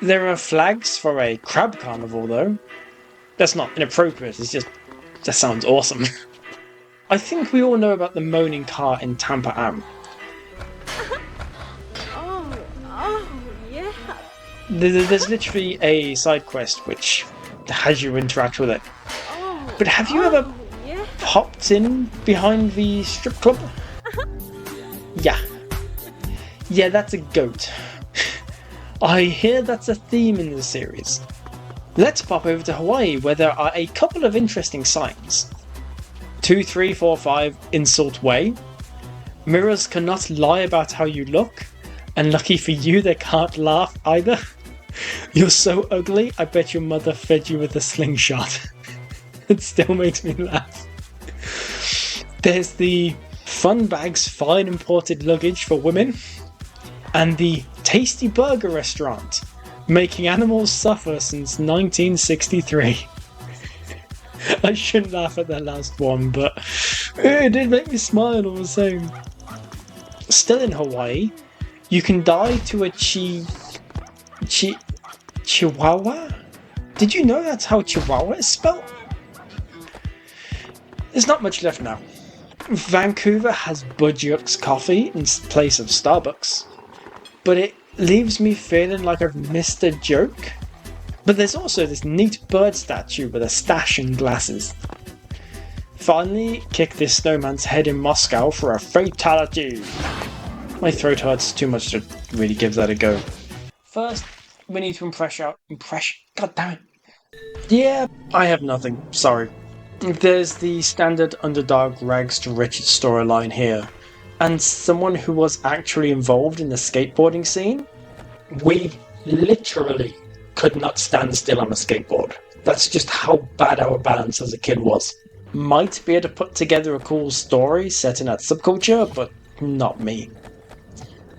Speaker 5: There are flags for a crab carnival, though. That's not inappropriate, it's just... that sounds awesome. I think we all know about the moaning car in Tampa Am.
Speaker 9: Oh, yeah.
Speaker 5: There's literally a side quest which has you interact with it. But have you ever popped in behind the strip club? Yeah. Yeah, that's a goat. I hear that's a theme in the series. Let's pop over to Hawaii, where there are a couple of interesting signs. 2345 Insult Way. Mirrors cannot lie about how you look, and lucky for you, they can't laugh either. You're so ugly, I bet your mother fed you with a slingshot. It still makes me laugh. There's the Fun Bags Fine Imported Luggage for Women, and the Tasty Burger Restaurant, making animals suffer since 1963. I shouldn't laugh at that last one, but it did make me smile all the same. Still in Hawaii, you can die to a Chihuahua? Did you know that's how Chihuahua is spelled? There's not much left now. Vancouver has Budjuck's coffee in place of Starbucks, but it leaves me feeling like I've missed a joke. But there's also this neat bird statue with a stash and glasses. Finally, kick this snowman's head in Moscow for a fatality. My throat hurts too much to really give that a go. First, we need to God damn it. Yeah, I have nothing, sorry. There's the standard underdog rags to riches storyline here, and someone who was actually involved in the skateboarding scene. We literally could not stand still on a skateboard. That's just how bad our balance as a kid was. Might be able to put together a cool story set in that subculture, but not me.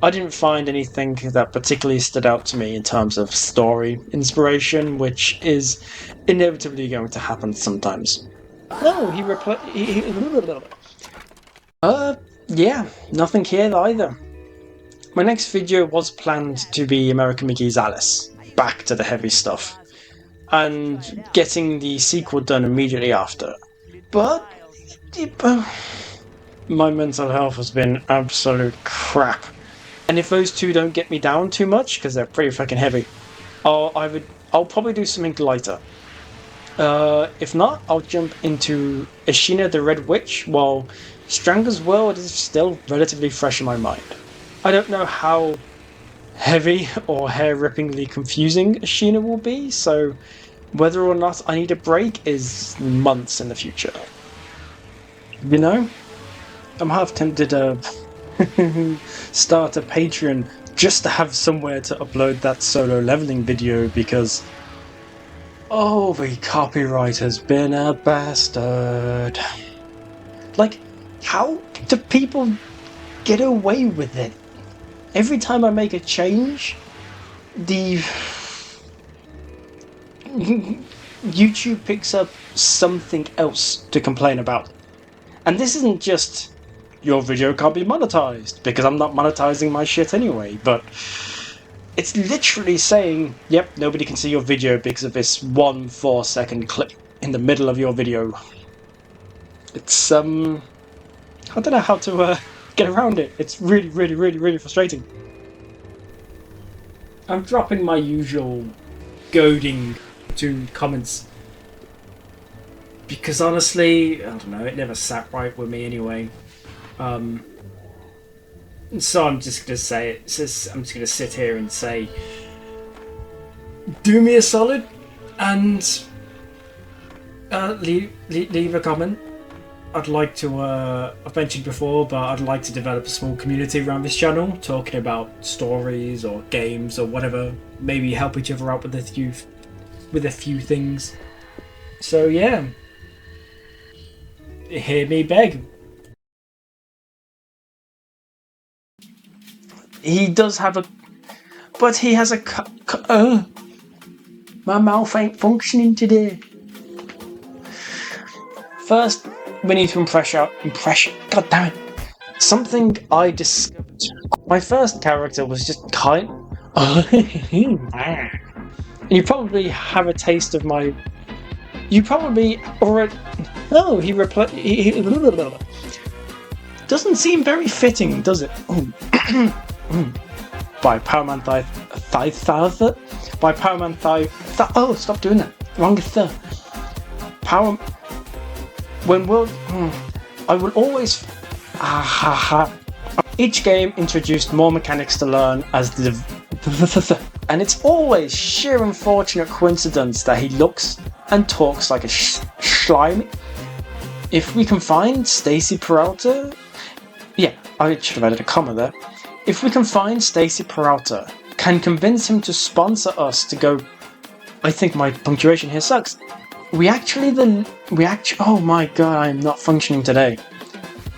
Speaker 5: I didn't find anything that particularly stood out to me in terms of story inspiration, which is inevitably going to happen sometimes. No, yeah, nothing here either. My next video was planned to be American McGee's Alice, back to the heavy stuff, and getting the sequel done immediately after. But my mental health has been absolute crap. And if those two don't get me down too much, because they're pretty fucking heavy, I'll probably do something lighter. If not, I'll jump into Ashina the Red Witch, while Stranger's World is still relatively fresh in my mind. I don't know how heavy or hair-rippingly confusing Ashina will be, so whether or not I need a break is months in the future. You know, I'm half tempted to start a Patreon just to have somewhere to upload that solo leveling video, because the copyright has been a bastard. Like, how do people get away with it? Every time I make a change, the YouTube picks up something else to complain about. And this isn't just your video can't be monetized, because I'm not monetizing my shit anyway, but
Speaker 2: It's literally saying, yep, nobody can see your video because of this 1 4-second clip in the middle of your video. It's, I don't know how to get around it. It's really, really, really, really frustrating.
Speaker 5: I'm dropping my usual goading to comments. Because honestly, I don't know, it never sat right with me anyway. So I'm just gonna say it. I'm just gonna sit here and say, do me a solid and leave a comment. I'd like to, I've mentioned before, but I'd like to develop a small community around this channel, talking about stories or games or whatever. Maybe help each other out with a few things. So yeah, hear me beg.
Speaker 2: He does have a... But he has a... my mouth ain't functioning today. First, we need to impression. God damn it. Something I discovered. My first character was just kind... You probably have a taste of my... You probably already... Oh, he doesn't seem very fitting, does it? By Powerman By Powerman oh, stop doing that. Wrong th. Power. When will I will always. Each game introduced more mechanics to learn as the. And it's always sheer unfortunate coincidence that he looks and talks like a slime. If we can find Stacy Peralta. Yeah, I should have added a comma there. If we can find Stacy Peralta, can convince him to sponsor us to go... I think my punctuation here sucks. Oh my god, I am not functioning today.